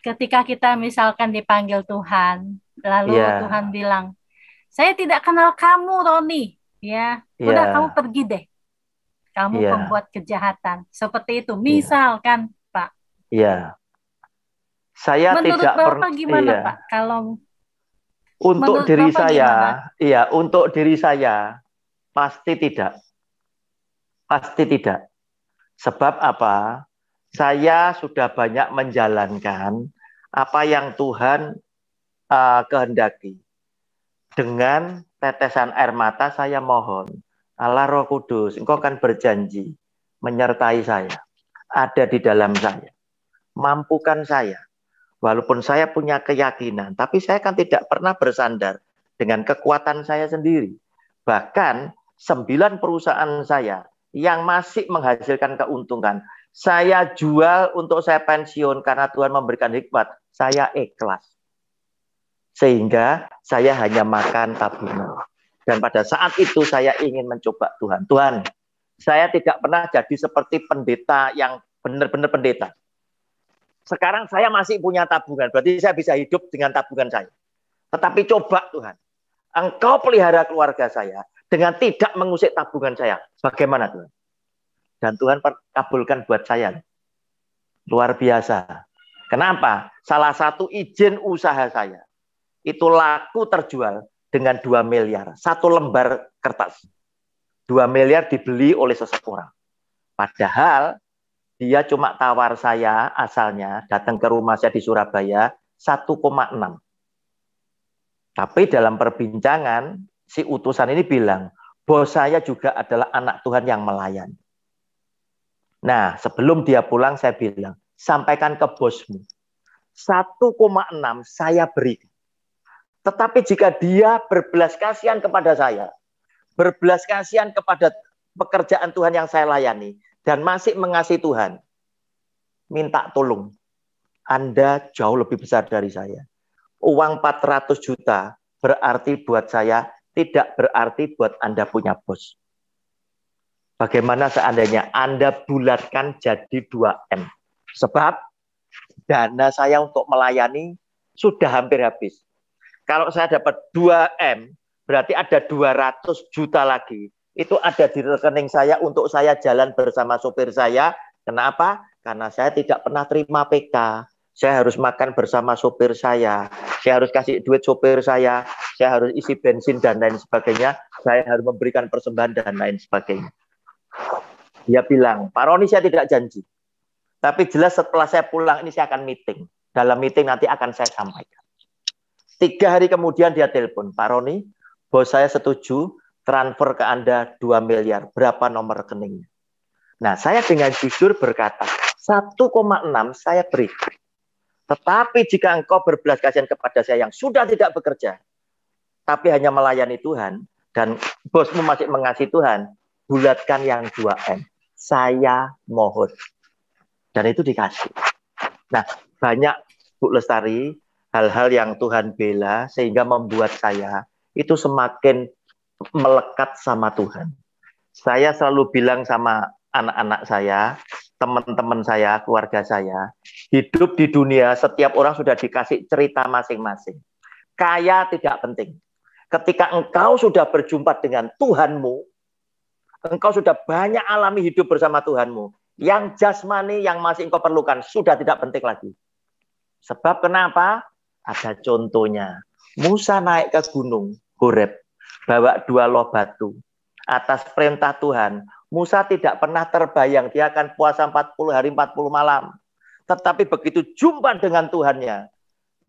Ketika kita misalkan dipanggil Tuhan, lalu Tuhan bilang, saya tidak kenal kamu, Roni. Ya, udah kamu pergi deh. Kamu pembuat kejahatan. Seperti itu. Misalkan, Pak. Iya. Saya menurut tidak Bapak gimana, Pak? Kalau untuk diri saya, untuk diri saya pasti tidak. Pasti tidak. Sebab apa? Saya sudah banyak menjalankan apa yang Tuhan kehendaki. Dengan tetesan air mata saya mohon, Allah Roh Kudus, Engkau kan berjanji menyertai saya. ada di dalam saya. Mampukan saya. Walaupun saya punya keyakinan, tapi saya kan tidak pernah bersandar dengan kekuatan saya sendiri. Bahkan 9 perusahaan saya yang masih menghasilkan keuntungan, saya jual untuk saya pensiun karena Tuhan memberikan hikmat. Saya ikhlas. Sehingga saya hanya makan tabungan. Dan pada saat itu saya ingin mencoba Tuhan. Tuhan, saya tidak pernah jadi seperti pendeta yang benar-benar pendeta. Sekarang saya masih punya tabungan, berarti saya bisa hidup dengan tabungan saya. Tetapi coba Tuhan, Engkau pelihara keluarga saya dengan tidak mengusik tabungan saya. Bagaimana Tuhan? Dan Tuhan kabulkan buat saya. Luar biasa. Kenapa? Salah satu izin usaha saya itu laku terjual dengan 2 miliar. 1 lembar kertas. 2 miliar dibeli oleh seseorang. Padahal dia cuma tawar saya asalnya datang ke rumah saya di Surabaya 1,6. Tapi dalam perbincangan si utusan ini bilang, bos saya juga adalah anak Tuhan yang melayani. Nah, sebelum dia pulang saya bilang, sampaikan ke bosmu. 1,6 saya beri. Tetapi jika dia berbelas kasihan kepada saya, berbelas kasihan kepada pekerjaan Tuhan yang saya layani, dan masih mengasihi Tuhan, minta tolong. Anda jauh lebih besar dari saya. Uang 400 juta berarti buat saya, tidak berarti buat Anda punya bos. Bagaimana seandainya Anda bulatkan jadi 2M? Sebab dana saya untuk melayani sudah hampir habis. Kalau saya dapat 2M, berarti ada 200 juta lagi. Itu ada di rekening saya untuk saya jalan bersama sopir saya. Kenapa? Karena saya tidak pernah terima PK. Saya harus makan bersama sopir saya. Saya harus kasih duit sopir saya. Saya harus isi bensin dan lain sebagainya. Saya harus memberikan persembahan dan lain sebagainya. Dia bilang, Pak Roni saya tidak janji. Tapi jelas setelah saya pulang ini saya akan meeting. Dalam meeting nanti akan saya sampaikan. 3 hari kemudian dia telepon, Pak Roni, bos saya setuju transfer ke Anda 2 miliar. Berapa nomor rekeningnya? Nah, saya dengan jujur berkata, 1,6 saya beri. Tetapi jika engkau berbelas kasihan kepada saya yang sudah tidak bekerja, tapi hanya melayani Tuhan, dan bosmu masih mengasihi Tuhan, bulatkan yang 2M. Saya mohon. Dan itu dikasih. Nah, banyak Bu Lestari, hal-hal yang Tuhan bela, sehingga membuat saya itu semakin melekat sama Tuhan. Saya selalu bilang sama anak-anak saya, teman-teman saya, keluarga saya, hidup di dunia setiap orang sudah dikasih cerita masing-masing. Kaya tidak penting. Ketika engkau sudah berjumpa dengan Tuhanmu, engkau sudah banyak alami hidup bersama Tuhanmu, yang jasmani yang masih engkau perlukan sudah tidak penting lagi. Sebab kenapa? Ada contohnya. Musa naik ke gunung Horeb, bawa 2 loh batu. Atas perintah Tuhan, Musa tidak pernah terbayang dia akan puasa 40 hari 40 malam. Tetapi begitu jumpa dengan Tuhannya,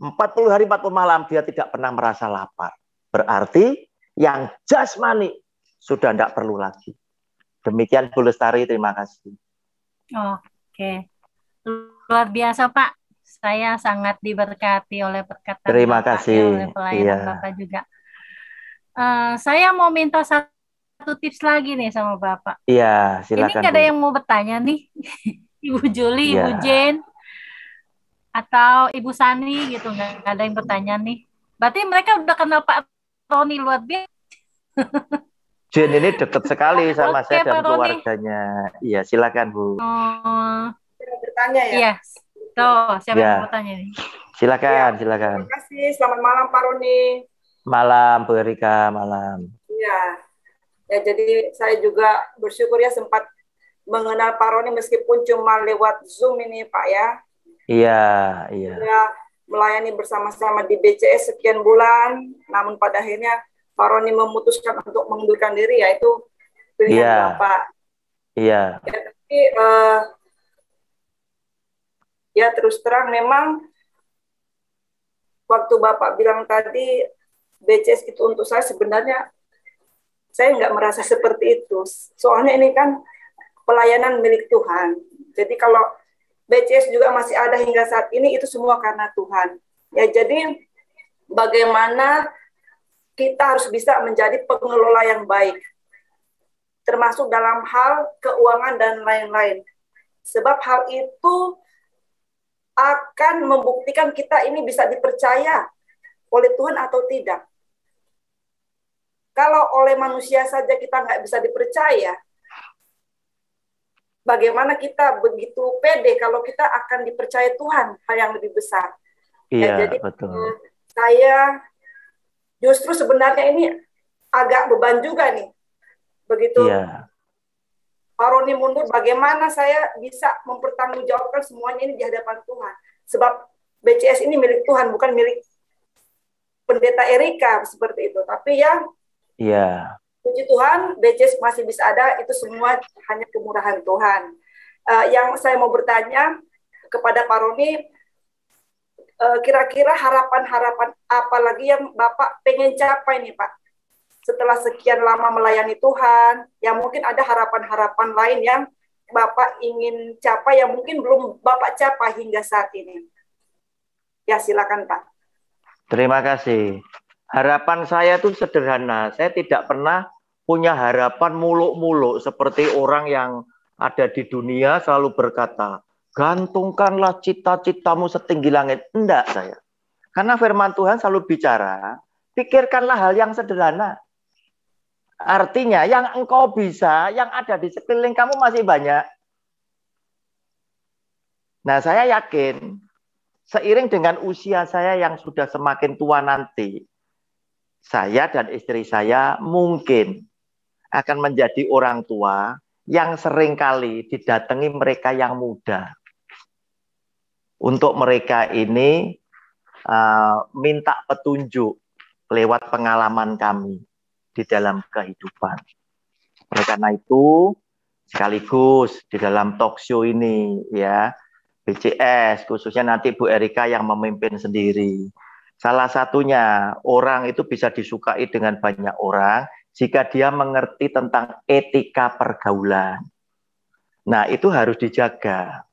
40 hari 40 malam dia tidak pernah merasa lapar. Berarti yang jasmani sudah tidak perlu lagi. Demikian Bu Lestari, terima kasih. Oke. Luar biasa Pak. Saya sangat diberkati oleh perkataan terima Bapak, kasih. oleh pelayanan Bapak juga. Saya mau minta satu tips lagi nih sama Bapak. Iya, silakan. Ini nggak ada yang mau bertanya nih, Ibu Juli, Ibu Jane, atau Ibu Sani gitu, nggak ada yang bertanya nih. Berarti mereka udah kenal Pak Roni luar biasa. Jane ini dekat sekali sama saya dan keluarganya. Iya, silakan Bu. Bertanya ya. Iya. Tuh, siapa yang bertanya nih? Silakan, silakan. Terima kasih. Selamat malam Pak Roni. Malam Bu Erika, malam. Iya. Ya, jadi saya juga bersyukur ya sempat mengenal Pak Roni meskipun cuma lewat Zoom ini Pak ya. Iya, iya. Saya melayani bersama-sama di BCS sekian bulan, namun pada akhirnya Pak Roni memutuskan untuk mengundurkan diri, yaitu pilihan Bapak. Iya. Ya, tapi ya terus terang memang waktu Bapak bilang tadi BCS itu untuk saya, sebenarnya saya nggak merasa seperti itu. Soalnya ini kan pelayanan milik Tuhan. Jadi kalau BCS juga masih ada hingga saat ini, itu semua karena Tuhan. Ya, jadi bagaimana kita harus bisa menjadi pengelola yang baik, termasuk dalam hal keuangan dan lain-lain. Sebab hal itu akan membuktikan kita ini bisa dipercaya oleh Tuhan atau tidak. Kalau oleh manusia saja kita nggak bisa dipercaya, bagaimana kita begitu pede kalau kita akan dipercaya Tuhan hal yang lebih besar. Iya, jadi betul. Saya justru sebenarnya ini agak beban juga nih. Begitu Pak Roni mundur, bagaimana saya bisa mempertanggungjawabkan semuanya ini di hadapan Tuhan. Sebab BCS ini milik Tuhan, bukan milik Pendeta Erika seperti itu. Tapi puji Tuhan, BCS masih bisa ada, itu semua hanya kemurahan Tuhan. Yang saya mau bertanya kepada Pak Roni, kira-kira harapan-harapan apa lagi yang Bapak pengen capai nih Pak? Setelah sekian lama melayani Tuhan, yang mungkin ada harapan-harapan lain yang Bapak ingin capai, yang mungkin belum Bapak capai hingga saat ini. Ya, silakan Pak. Terima kasih. Harapan saya itu sederhana. Saya tidak pernah punya harapan muluk-muluk seperti orang yang ada di dunia selalu berkata, gantungkanlah cita-citamu setinggi langit. Enggak saya. Karena firman Tuhan selalu bicara, pikirkanlah hal yang sederhana. Artinya yang engkau bisa, yang ada di sekeliling kamu masih banyak. Nah, saya yakin seiring dengan usia saya yang sudah semakin tua nanti, saya dan istri saya mungkin akan menjadi orang tua yang seringkali didatangi mereka yang muda. Untuk mereka ini minta petunjuk lewat pengalaman kami di dalam kehidupan. Oleh karena itu, sekaligus di dalam talk show ini, ya, BCS, khususnya nanti Bu Erika yang memimpin sendiri. Salah satunya, orang itu bisa disukai dengan banyak orang jika dia mengerti tentang etika pergaulan. Nah, itu harus dijaga.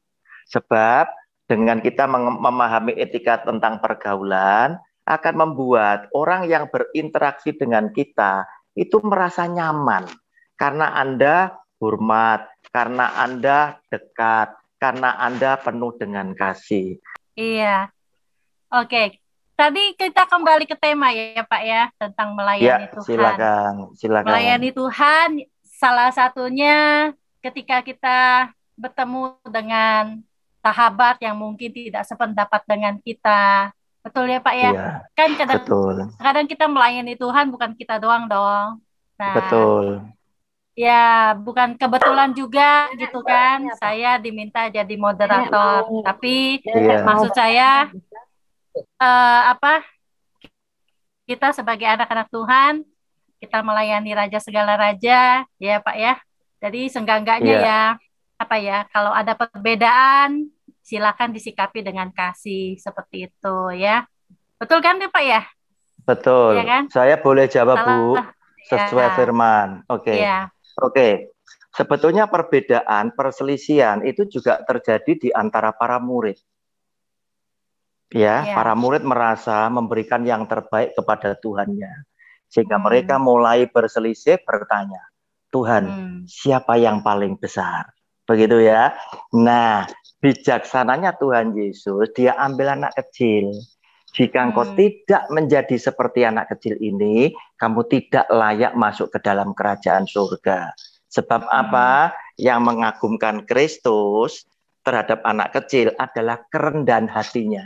Sebab dengan kita memahami etika tentang pergaulan, akan membuat orang yang berinteraksi dengan kita itu merasa nyaman. Karena Anda hormat, karena Anda dekat, karena Anda penuh dengan kasih. Iya. Oke. Tadi kita kembali ke tema ya Pak ya, tentang melayani Tuhan. Silakan. Melayani Tuhan salah satunya ketika kita bertemu dengan sahabat yang mungkin tidak sependapat dengan kita. Betul ya Pak ya? Iya, kan kadang kita melayani Tuhan bukan kita doang dong. Nah, betul. Ya, bukan kebetulan juga gitu kan. Saya diminta jadi moderator, tapi maksud saya kita sebagai anak-anak Tuhan, kita melayani Raja segala raja, ya Pak ya. Jadi seenggak-enggaknya kalau ada perbedaan, silakan disikapi dengan kasih seperti itu ya. Betul kan Pak ya? Betul. Ya kan? Saya boleh jawab Bu, sesuai firman. Oke. Oke. Sebetulnya perbedaan, perselisihan itu juga terjadi di antara para murid. Para murid merasa memberikan yang terbaik kepada Tuhannya. Sehingga mereka mulai berselisih, bertanya, Tuhan, siapa yang paling besar? Begitu ya. Nah, bijaksananya Tuhan Yesus, dia ambil anak kecil. Jika engkau tidak menjadi seperti anak kecil ini, kamu tidak layak masuk ke dalam kerajaan surga. Sebab apa? Yang mengagumkan Kristus terhadap anak kecil adalah kerendahan hatinya.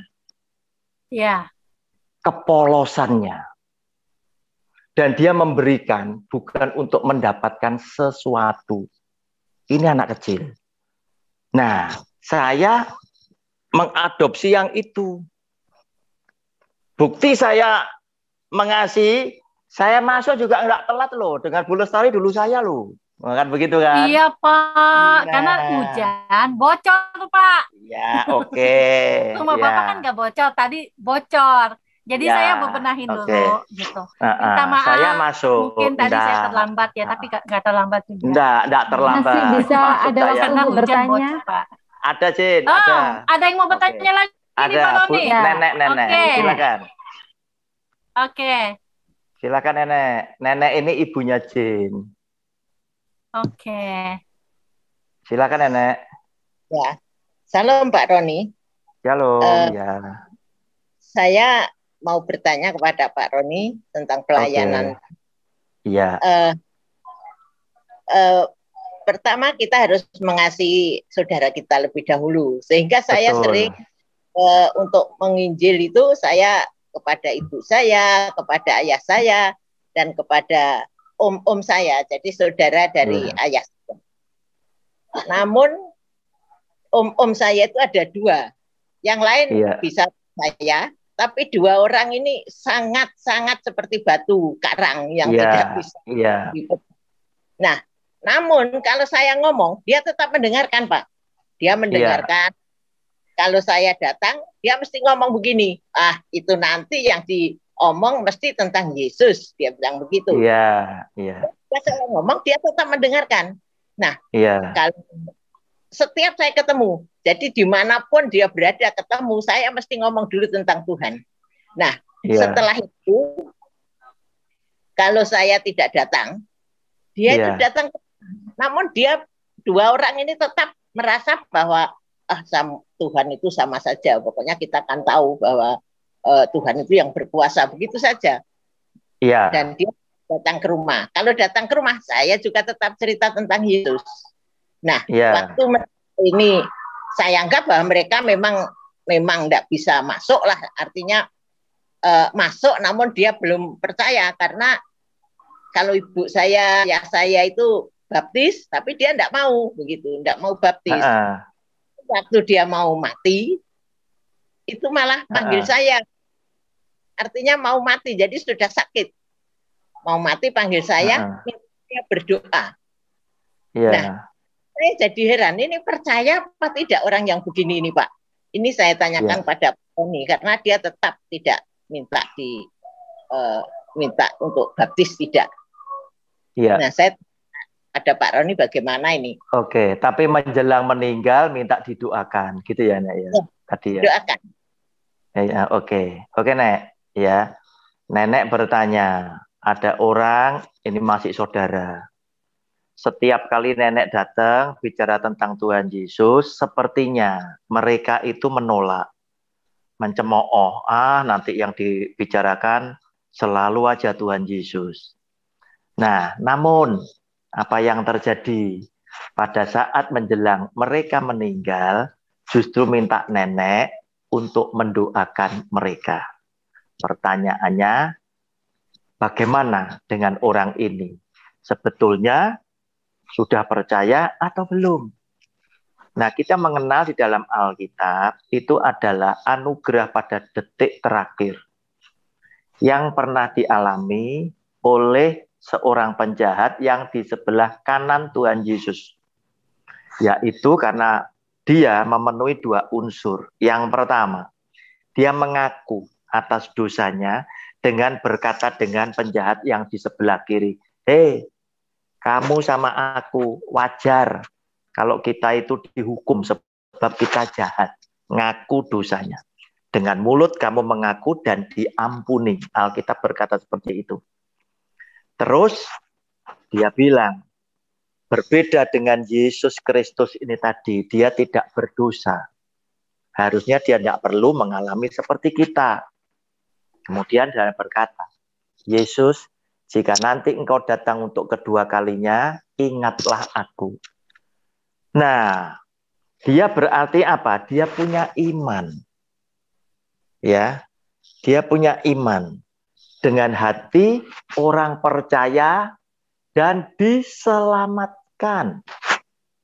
Ya. Kepolosannya. Dan dia memberikan bukan untuk mendapatkan sesuatu. Ini anak kecil. Nah, saya mengadopsi yang itu. Bukti saya mengasihi, saya masuk juga enggak telat loh. Dengan Bu Lestari dulu saya loh. Kan begitu kan? Iya Pak, karena hujan bocor Pak. Ya oke. Rumah Bapak kan nggak bocor, tadi bocor. Jadi saya bebenahin dulu gitu. Minta maaf. Saya masuk. Mungkin tadi saya terlambat ya, tapi nggak terlambat juga. Enggak terlambat. Masih bisa ada waktu karena hujan bertanya. bocor, Pak. Ada, Jin. Ada yang mau bertanya lagi nih, Pak Roni? Nenek. Okay. Silakan. Oke. Silakan, Nenek. Nenek ini ibunya Jin. Oke. Silakan, Nenek. Ya. Salam Pak Roni. Shalom, ya. Saya mau bertanya kepada Pak Roni tentang pelayanan. Iya. Pertama kita harus mengasihi saudara kita lebih dahulu, sehingga saya sering untuk menginjil itu saya kepada ibu saya, kepada ayah saya, dan kepada om saya, jadi saudara dari ayah saya. Namun om saya itu ada 2, yang lain bisa saya, tapi 2 orang ini sangat-sangat seperti batu karang yang tidak bisa. Nah, namun kalau saya ngomong, dia tetap mendengarkan, Pak. Dia mendengarkan. Kalau saya datang, dia mesti ngomong begini. Itu nanti yang diomong mesti tentang Yesus. Dia bilang begitu. Kalau saya ngomong, dia tetap mendengarkan. Nah, kalau setiap saya ketemu, jadi dimanapun dia berada ketemu, saya mesti ngomong dulu tentang Tuhan. Nah, setelah itu, kalau saya tidak datang, dia itu datang. Namun dia 2 orang ini tetap merasa bahwa Tuhan itu sama saja. Pokoknya kita akan tahu bahwa Tuhan itu yang berkuasa, begitu saja. Dan dia datang ke rumah. Kalau datang ke rumah, saya juga tetap cerita tentang Yesus. Nah, waktu ini saya anggap bahwa mereka memang tidak bisa masuk lah. Artinya masuk, namun dia belum percaya karena kalau ibu saya, ya saya itu baptis, tapi dia tidak mau begitu, tidak mau baptis. Waktu dia mau mati, itu malah panggil saya. Artinya mau mati, jadi sudah sakit. Mau mati panggil saya, dia berdoa. Nah, saya jadi heran, ini percaya apa tidak orang yang begini ini, Pak? Ini saya tanyakan pada Pak Roni, karena dia tetap tidak minta minta untuk baptis, tidak. Nah, saya ada Pak Roni bagaimana ini? Oke, tapi menjelang meninggal minta didoakan, gitu ya, Nek ya? Tadi ya. Doakan. Oke, Nek. Ya, Nenek bertanya, ada orang ini masih saudara. Setiap kali Nenek datang bicara tentang Tuhan Yesus, sepertinya mereka itu menolak, mencemooh. Nanti yang dibicarakan selalu aja Tuhan Yesus. Nah, namun apa yang terjadi pada saat menjelang mereka meninggal, justru minta Nenek untuk mendoakan mereka. Pertanyaannya, bagaimana dengan orang ini? Sebetulnya sudah percaya atau belum? Nah, kita mengenal di dalam Alkitab itu adalah anugerah pada detik terakhir yang pernah dialami oleh seorang penjahat yang di sebelah kanan Tuhan Yesus. Yaitu karena dia memenuhi 2 unsur. Yang pertama, dia mengaku atas dosanya dengan berkata dengan penjahat yang di sebelah kiri, "Hei, kamu sama aku wajar kalau kita itu dihukum sebab kita jahat." Ngaku dosanya. Dengan mulut kamu mengaku dan diampuni. Alkitab berkata seperti itu. Terus dia bilang, berbeda dengan Yesus Kristus ini tadi, dia tidak berdosa. Harusnya dia tidak perlu mengalami seperti kita. Kemudian dia berkata, Yesus, jika nanti engkau datang untuk kedua kalinya, ingatlah aku. Nah, dia berarti apa? Dia punya iman. Ya, dia punya iman. Dengan hati orang percaya dan diselamatkan.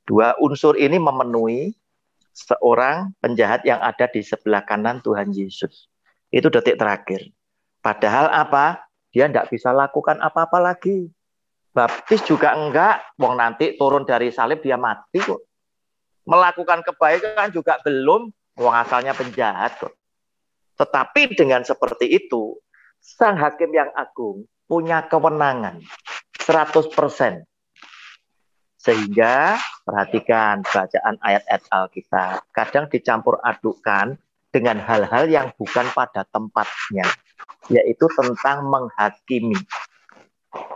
2 unsur ini memenuhi seorang penjahat yang ada di sebelah kanan Tuhan Yesus. Itu detik terakhir. Padahal apa? Dia tidak bisa lakukan apa-apa lagi. Baptis juga enggak. Wong nanti turun dari salib dia mati kok. Melakukan kebaikan juga belum. Wong asalnya penjahat kok. Tetapi dengan seperti itu, Sang Hakim yang Agung punya kewenangan 100%. Sehingga perhatikan bacaan ayat-ayat Alkitab. Kadang dicampur adukkan dengan hal-hal yang bukan pada tempatnya, yaitu tentang menghakimi.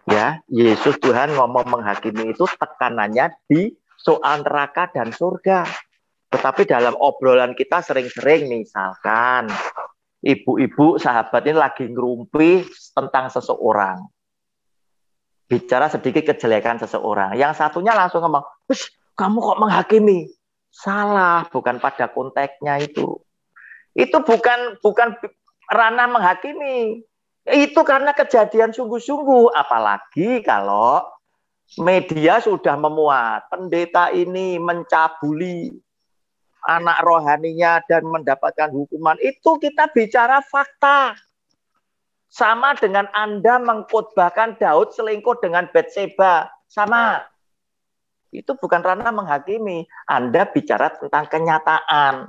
Ya, Yesus Tuhan ngomong menghakimi itu tekanannya di soal neraka dan surga. Tetapi dalam obrolan kita sering-sering misalkan ibu-ibu sahabat ini lagi ngerumpi tentang seseorang. Bicara sedikit kejelekan seseorang. Yang satunya langsung ngomong, kamu kok menghakimi? Salah, bukan pada konteksnya itu. Itu bukan ranah menghakimi. Itu karena kejadian sungguh-sungguh. Apalagi kalau media sudah memuat. Pendeta ini mencabuli anak rohaninya dan mendapatkan hukuman. Itu kita bicara fakta. Sama dengan Anda mengkhotbahkan Daud selingkuh dengan Batseba. Sama. Itu bukan ranah menghakimi. Anda bicara tentang kenyataan.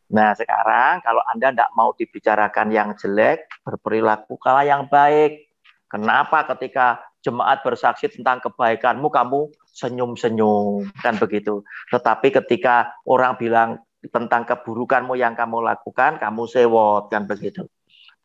Nah, sekarang kalau Anda tidak mau dibicarakan yang jelek, berperilakulah yang baik. Kenapa ketika jemaat bersaksi tentang kebaikanmu, kamu senyum-senyum, kan begitu. Tetapi ketika orang bilang tentang keburukanmu yang kamu lakukan, kamu sewot, kan begitu.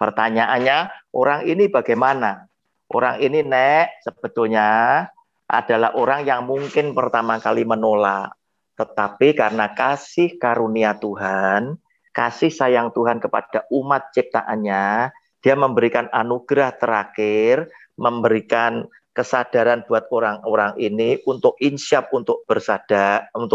Pertanyaannya, orang ini bagaimana? Orang ini, Nek, sebetulnya adalah orang yang mungkin pertama kali menolak. Tetapi karena kasih karunia Tuhan, kasih sayang Tuhan kepada umat ciptaannya, dia memberikan anugerah terakhir, memberikan kesadaran buat orang-orang ini untuk insyaf, untuk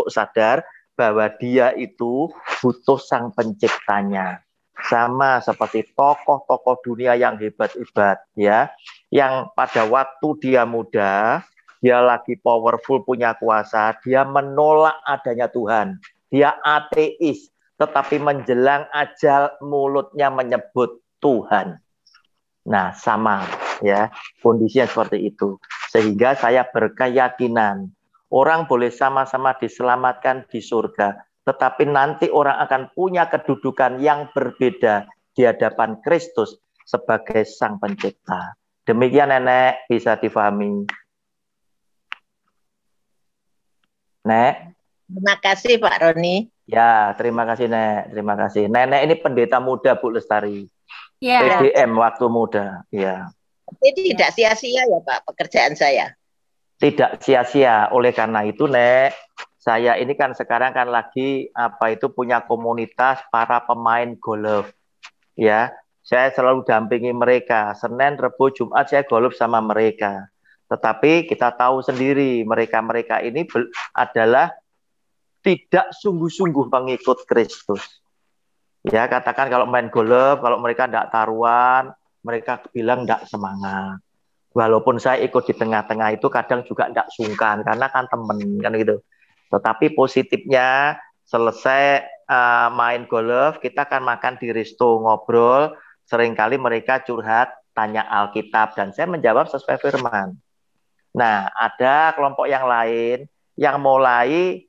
sadar bahwa dia itu butuh sang penciptanya. Sama seperti tokoh-tokoh dunia yang hebat-hebat, ya, yang pada waktu dia muda, dia lagi powerful, punya kuasa, dia menolak adanya Tuhan, dia ateis, tetapi menjelang ajal mulutnya menyebut Tuhan. Nah, sama, ya, kondisinya seperti itu. Sehingga saya berkeyakinan orang boleh sama-sama diselamatkan di surga, tetapi nanti orang akan punya kedudukan yang berbeda di hadapan Kristus sebagai Sang Pencipta. Demikian, Nenek, bisa difahami. Nek. Terima kasih, Pak Roni. Ya, terima kasih, Nek. Terima kasih. Nenek ini pendeta muda, Bu Lestari. Ya. PDM waktu muda. Ya. Ini tidak sia-sia ya, Pak, pekerjaan saya. Tidak sia-sia. Oleh karena itu, Nek, saya ini kan sekarang kan lagi punya komunitas para pemain golf. Ya, saya selalu dampingi mereka. Senin, Rebo, Jumat saya golf sama mereka. Tetapi kita tahu sendiri mereka-mereka ini adalah tidak sungguh-sungguh mengikut Kristus. Ya, katakan kalau main golf, kalau mereka tidak taruhan, mereka bilang tidak semangat. Walaupun saya ikut di tengah-tengah itu kadang juga tidak sungkan karena kan temen kan gitu. Tetapi positifnya selesai main golf, kita kan makan di resto, ngobrol, seringkali mereka curhat, tanya Alkitab, dan saya menjawab sesuai firman. Nah, ada kelompok yang lain yang mulai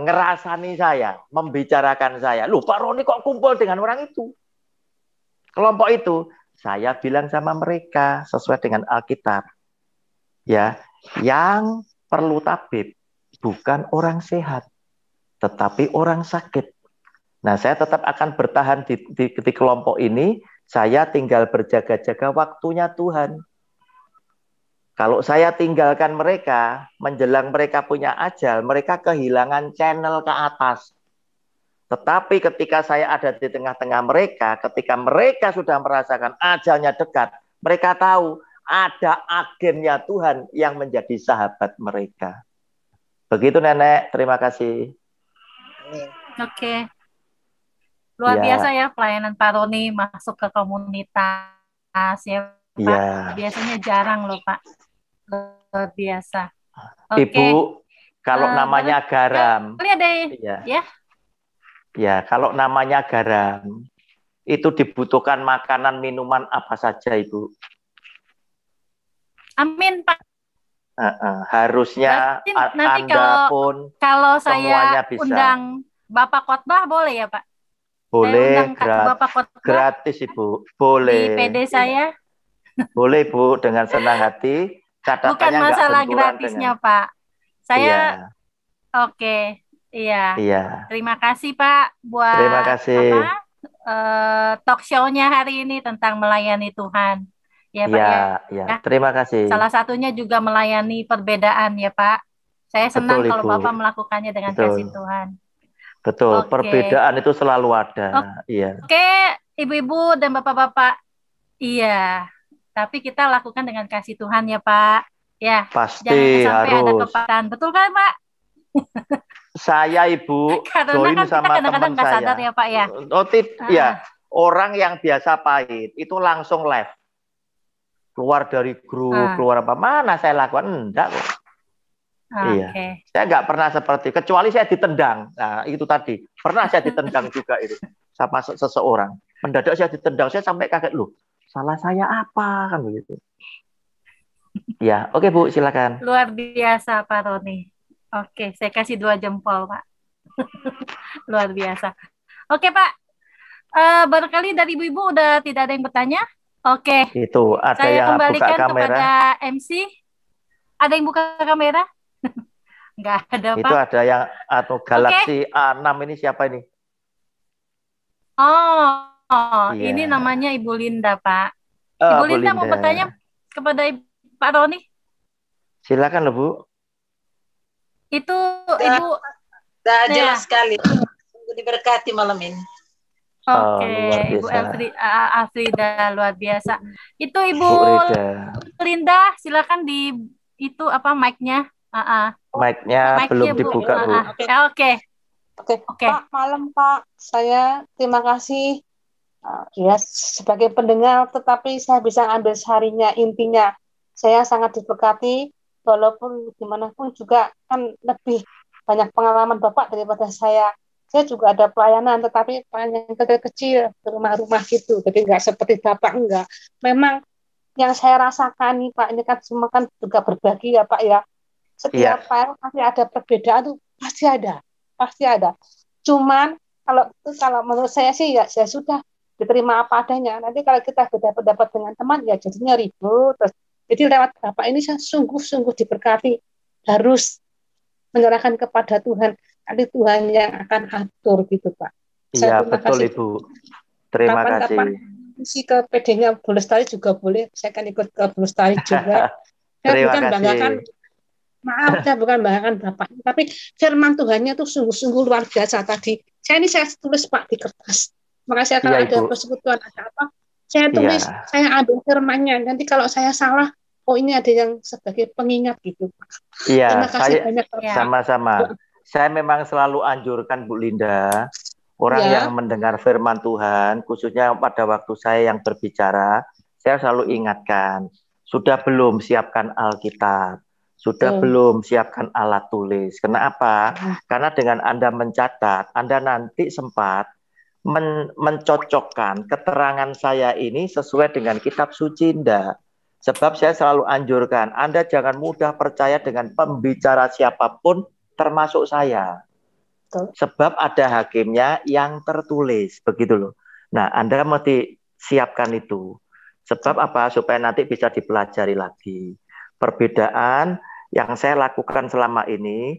ngerasani saya, membicarakan saya. Loh, Pak Roni kok kumpul dengan orang itu? Kelompok itu, saya bilang sama mereka sesuai dengan Alkitab. Ya, yang perlu tabib bukan orang sehat, tetapi orang sakit. Nah, saya tetap akan bertahan di kelompok ini. Saya tinggal berjaga-jaga waktunya Tuhan. Kalau saya tinggalkan mereka, menjelang mereka punya ajal, mereka kehilangan channel ke atas. Tetapi ketika saya ada di tengah-tengah mereka, ketika mereka sudah merasakan ajalnya dekat, mereka tahu ada agennya Tuhan yang menjadi sahabat mereka. Begitu, Nenek. Terima kasih. Oke. Luar biasa ya pelayanan Pak Roni masuk ke komunitas ya, Pak. Ya. Biasanya jarang loh, Pak. Luar biasa. Oke. Ibu, kalau namanya garam. Ya, kalau namanya garam, itu dibutuhkan makanan, minuman apa saja, Ibu? Amin, Pak. Harusnya nanti Anda pun kalau saya bisa. Undang Bapak khotbah boleh ya, Pak? Boleh, Bapak gratis, Ibu. Boleh. Di PD saya. Boleh, Bu, dengan senang hati. catatannya Bukan nggak masalah benturan gratisnya, dengan. Pak. Saya Iya, oke. Iya. iya. Terima kasih, Pak, Terima buat kasih. talk show-nya hari ini tentang melayani Tuhan. Ya, Pak Iya, ya. iya. Terima kasih. Salah satunya juga melayani perbedaan ya, Pak. Saya senang Betul, kalau Ibu. Bapak melakukannya dengan kasih Betul. Tuhan. Betul. Oke. Perbedaan itu selalu ada. Iya. Oke, Ibu-ibu dan Bapak-bapak. Iya. Tapi kita lakukan dengan kasih Tuhan ya, Pak. Ya. Pasti Jangan sampai ada harus. kepataan. Betul kan, Pak? Saya, Ibu, Karena join kan kita sama kadang-kadang teman nggak sadar saya. ya, Pak ya. Ya, orang yang biasa pahit itu langsung left. Keluar dari grup, keluar apa. Mana saya lakukan? Enggak kok. Iya. Saya nggak pernah seperti, kecuali saya ditendang. Nah, itu tadi. Pernah saya ditendang juga itu. Sama seseorang. Mendadak saya ditendang, saya sampai kaget, loh, salah saya apa? Kan begitu. Ya, oke Bu, silakan. Luar biasa Pak Roni. Oke, saya kasih 2 jempol Pak. Luar biasa. Oke Pak, barangkali dari ibu-ibu udah tidak ada yang bertanya. Oke. Itu ada saya yang kembalikan buka kamera. Kepada MC. Ada yang buka kamera? Enggak ada Pak. Itu ada yang atau Galaxy A6 ini siapa ini? Oh, ini namanya Ibu Linda Pak. Ibu Linda mau bertanya kepada Pak Roni? Silakan loh Bu. Itu Ibu jelas sekali. Diberkati malam ini. Oke, Ibu Afrida luar biasa. Itu Ibu Linda, silakan di itu apa mic-nya? Mic-nya belum dibuka Bu. Oke. Pak, malam Pak. Saya terima kasih ya sebagai pendengar, tetapi saya bisa ambil seharinya. Intinya saya sangat diberkati, walaupun dimanapun juga kan lebih banyak pengalaman Bapak daripada saya. Saya juga ada pelayanan, tetapi pelayanan kecil-kecil, rumah-rumah gitu. Jadi nggak seperti Bapak, enggak. Memang yang saya rasakan nih Pak, ini kan semua kan juga berbagi ya Pak ya. Setiap file pasti ada perbedaan tuh, pasti ada. Cuman kalau menurut saya sih ya saya sudah diterima apa adanya. Nanti kalau kita beda pendapat dengan teman ya jadinya ribut. Jadi lewat Bapak ini saya sungguh-sungguh diberkati, harus menyerahkan kepada Tuhan. Nanti Tuhan yang akan atur gitu Pak. Iya betul Ibu. Terima kasih. Isi ke PD-nya Bu Lestari juga boleh. Saya kan ikut ke Bu Lestari juga. Terima kasih. Maaf, saya bukan banggakan Bapak, tapi firman Tuhannya tuh sungguh-sungguh luar biasa tadi. Saya tulis Pak di kertas. Makanya kalau ada persekutuan ada apa, saya tulis, saya ambil firmannya. Nanti kalau saya salah, oh ini ada yang sebagai pengingat gitu. Iya, terima kasih banyak Pak. Sama-sama. Saya memang selalu anjurkan Bu Linda, orang yang mendengar firman Tuhan, khususnya pada waktu saya yang berbicara, saya selalu ingatkan, sudah belum siapkan Alkitab? Sudah belum siapkan alat tulis. Kenapa? Karena dengan Anda mencatat, Anda nanti sempat mencocokkan keterangan saya ini sesuai dengan kitab suci enggak. Sebab saya selalu anjurkan, Anda jangan mudah percaya dengan pembicara siapapun, termasuk saya. Sebab ada hakimnya yang tertulis. Begitu loh. Nah, Anda mesti siapkan itu. Sebab apa? Supaya nanti bisa dipelajari lagi. Perbedaan yang saya lakukan selama ini,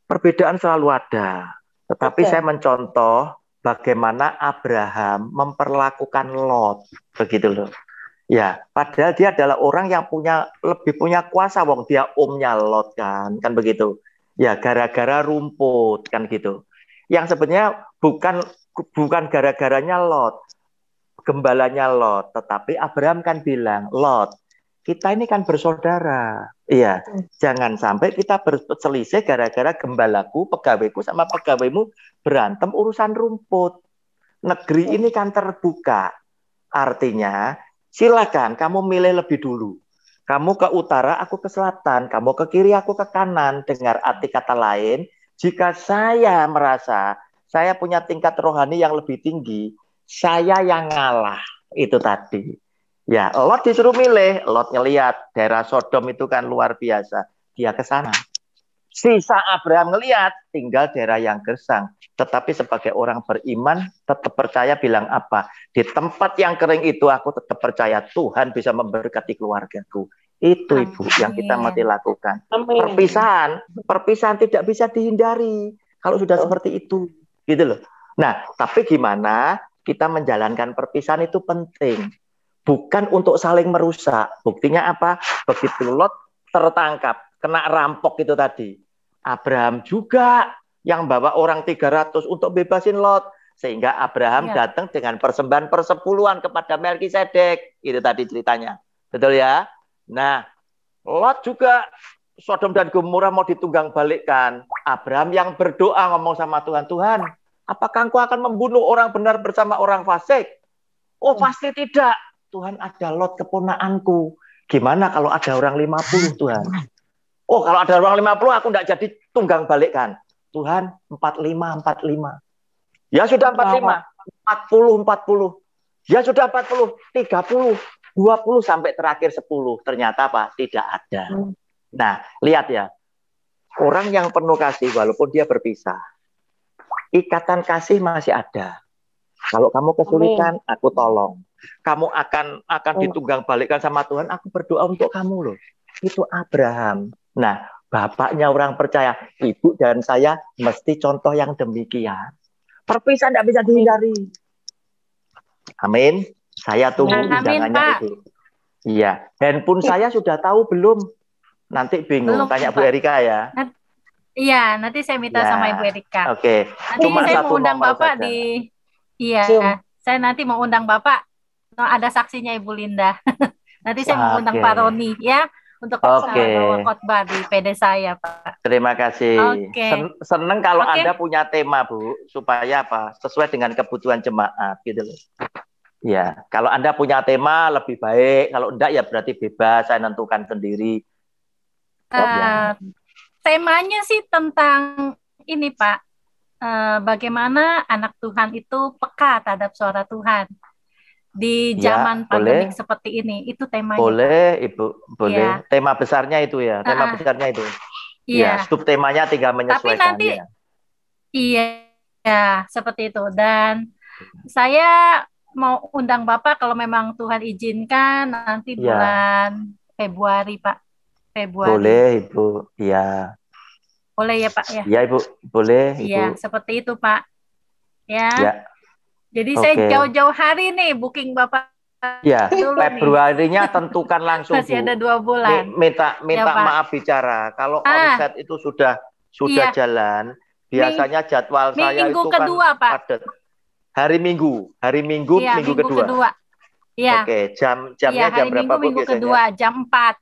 perbedaan selalu ada. Tetapi saya mencontoh bagaimana Abraham memperlakukan Lot. Begitu loh. Ya, padahal dia adalah orang yang lebih punya kuasa, wong dia omnya Lot kan begitu. Ya, gara-gara rumput kan gitu. Yang sebenarnya bukan gara-garanya Lot, gembalanya Lot, tetapi Abraham kan bilang, Lot, kita ini kan bersaudara. Iya, jangan sampai kita berselisih gara-gara gembalaku, pegawaiku sama pegawaimu berantem urusan rumput. Negeri ini kan terbuka. Artinya, silakan kamu milih lebih dulu. Kamu ke utara, aku ke selatan. Kamu ke kiri, aku ke kanan. Dengar arti kata lain, jika saya merasa saya punya tingkat rohani yang lebih tinggi, saya yang ngalah. Itu tadi. Ya, Lot disuruh milih. Lot ngelihat daerah Sodom itu kan luar biasa. Dia ke sana. Sisa Abraham ngelihat tinggal daerah yang gersang. Tetapi sebagai orang beriman tetap percaya bilang apa? Di tempat yang kering itu aku tetap percaya Tuhan bisa memberkati keluargaku. Itu Ibu yang kita mesti lakukan. Perpisahan tidak bisa dihindari kalau sudah seperti itu, gitu loh. Nah, tapi gimana kita menjalankan perpisahan itu penting, bukan untuk saling merusak. Buktinya apa? Begitu Lot tertangkap, kena rampok itu tadi, Abraham juga yang bawa orang 300 untuk bebasin Lot, sehingga Abraham datang dengan persembahan persepuluhan kepada Melkisedek. Itu tadi ceritanya, betul ya? Nah, Lot juga Sodom dan Gomora mau ditunggang balikkan. Abraham yang berdoa ngomong sama Tuhan, Tuhan, apakah Engkau akan membunuh orang benar bersama orang fasik? Oh, pasti tidak. Tuhan, ada Lot keponakanku. Gimana kalau ada orang 50, Tuhan? Oh, kalau ada orang 50, aku tidak jadi tunggang balikkan. Tuhan, 45. Ya sudah 45. 40. Ya sudah 40, 30. 20 sampai terakhir 10. Ternyata apa? Tidak ada. Nah, lihat ya. Orang yang penuh kasih walaupun dia berpisah, ikatan kasih masih ada. Kalau kamu kesulitan, aku tolong. Kamu akan ditunggang balikkan sama Tuhan, aku berdoa untuk kamu loh. Itu Abraham. Nah, bapaknya orang percaya, ibu dan saya mesti contoh yang demikian. Perpisahan tidak bisa dihindari. Amin. Saya tunggu undangannya itu. Iya. Handphone saya sudah tahu belum? Nanti bingung. Belum, tanya Bu Erika ya. Iya, nanti saya minta sama Ibu Erika. Oke. Nanti saya mau undang Bapak saja. Saya nanti mau undang Bapak. Ada saksinya Ibu Linda. Nanti saya mau undang Pak Roni ya untuk khotbah di PD saya, Pak. Terima kasih. Seneng kalau Anda punya tema, Bu, supaya apa? Sesuai dengan kebutuhan jemaat gitu loh. Ya, kalau Anda punya tema lebih baik, kalau enggak ya berarti bebas, saya nentukan sendiri. Temanya sih tentang ini, Pak. Bagaimana anak Tuhan itu peka terhadap suara Tuhan di zaman pandemik seperti ini. Itu temanya. Boleh, Ibu. Boleh. Tema besarnya itu ya. Tema besarnya itu. Ya, subtemanya tinggal menyesuaikannya. Tapi nanti, seperti itu. Dan saya mau undang Bapak kalau memang Tuhan izinkan nanti bulan Februari, Pak. Februari. Boleh, Ibu. Ya. Boleh ya, Pak ya? Iya, Ibu. Boleh, Ibu. Iya, seperti itu, Pak. Ya. Jadi saya jauh-jauh hari nih booking Bapak. Ya, Februarinya tentukan langsung. Masih ada 2 bulan. Minta maaf bicara. Kalau omset itu sudah jalan, biasanya jadwal saya minggu itu kedua, kan Pak. padat. Hari Minggu minggu kedua. Iya. Oke, jamnya jam berapa Bu? Minggu kedua, jam 4.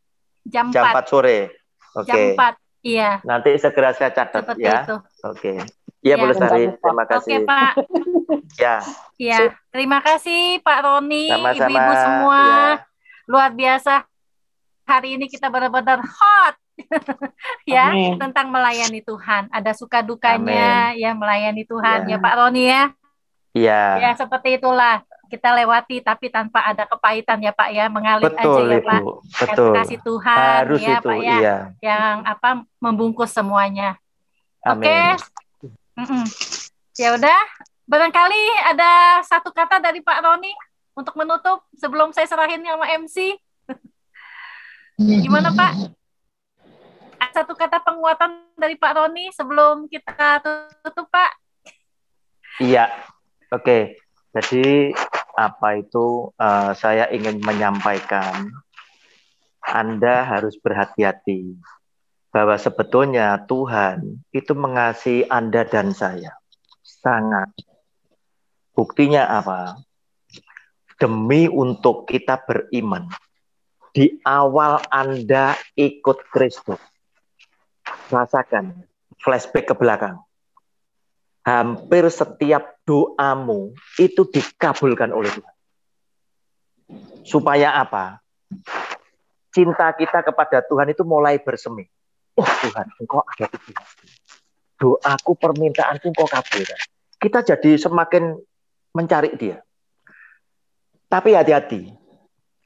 Jam 4 sore. Oke. Jam 4, iya. Nanti segera saya catat. Seperti ya. Itu. Oke. Iya, Bu Lestari. Terima kasih. Oke, Pak. Ya. Terima kasih Pak Roni, ibu-ibu semua. Luar biasa. Hari ini kita benar-benar hot. Ya, tentang melayani Tuhan. Ada suka dukanya ya melayani Tuhan ya Pak Roni ya. Iya. Ya, seperti itulah kita lewati tapi tanpa ada kepahitan ya Pak ya, mengalir aja ya Pak. Betul. Kasih Tuhan harus ya itu, Pak ya. Iya. Yang membungkus semuanya. Amin. Oke. Ya udah, barangkali ada satu kata dari Pak Roni untuk menutup sebelum saya serahin sama MC. Gimana Pak? Satu kata penguatan dari Pak Roni sebelum kita tutup Pak. Iya. Oke. Jadi apa itu saya ingin menyampaikan, Anda harus berhati-hati bahwa sebetulnya Tuhan itu mengasihi Anda dan saya sangat. Buktinya apa? Demi untuk kita beriman, di awal Anda ikut Kristus, rasakan flashback ke belakang. Hampir setiap doamu itu dikabulkan oleh Tuhan. Supaya apa? Cinta kita kepada Tuhan itu mulai bersemi. Oh Tuhan, Engkau ada di sini. Doaku, permintaanku Engkau kabulkan. Kita jadi semakin mencari Dia. Tapi hati-hati.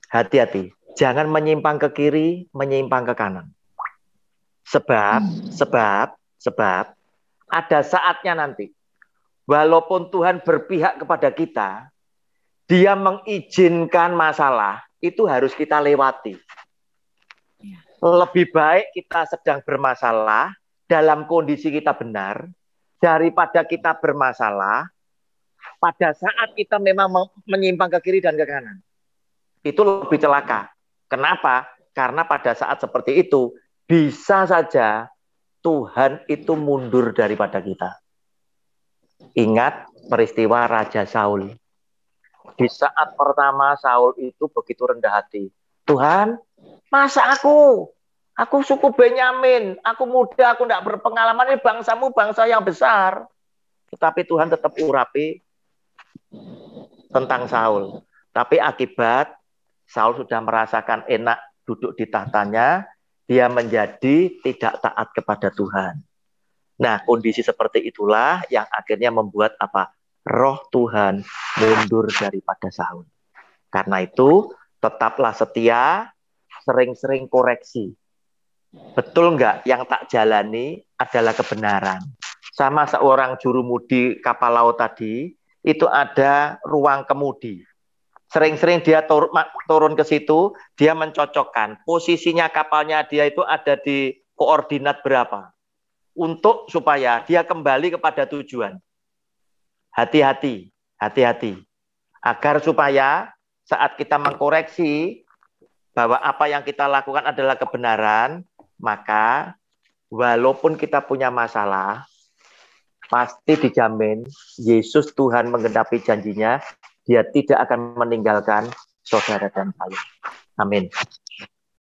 Hati-hati. Jangan menyimpang ke kiri, menyimpang ke kanan. Sebab ada saatnya nanti, walaupun Tuhan berpihak kepada kita, Dia mengizinkan masalah, itu harus kita lewati. Lebih baik kita sedang bermasalah dalam kondisi kita benar daripada kita bermasalah pada saat kita memang menyimpang ke kiri dan ke kanan. Itu lebih celaka. Kenapa? Karena pada saat seperti itu bisa saja Tuhan itu mundur daripada kita. Ingat peristiwa Raja Saul. Di saat pertama Saul itu begitu rendah hati. Tuhan, masa aku suku Benyamin, aku muda, aku tidak berpengalaman, ini bangsamu bangsa yang besar. Tetapi Tuhan tetap urapi tentang Saul. Tapi akibat Saul sudah merasakan enak duduk di tahtanya, dia menjadi tidak taat kepada Tuhan. Nah, kondisi seperti itulah yang akhirnya membuat apa? Roh Tuhan mundur daripada Saul. Karena itu, tetaplah setia, sering-sering koreksi. Betul nggak yang tak jalani adalah kebenaran? Sama seorang jurumudi kapal laut tadi, itu ada ruang kemudi. Sering-sering dia turun ke situ, dia mencocokkan posisinya kapalnya dia itu ada di koordinat berapa. Untuk supaya dia kembali kepada tujuan. Hati-hati, hati-hati. Agar supaya saat kita mengkoreksi bahwa apa yang kita lakukan adalah kebenaran, maka walaupun kita punya masalah, pasti dijamin Yesus Tuhan menggenapi janjinya, dia tidak akan meninggalkan saudara dan saya. Amin.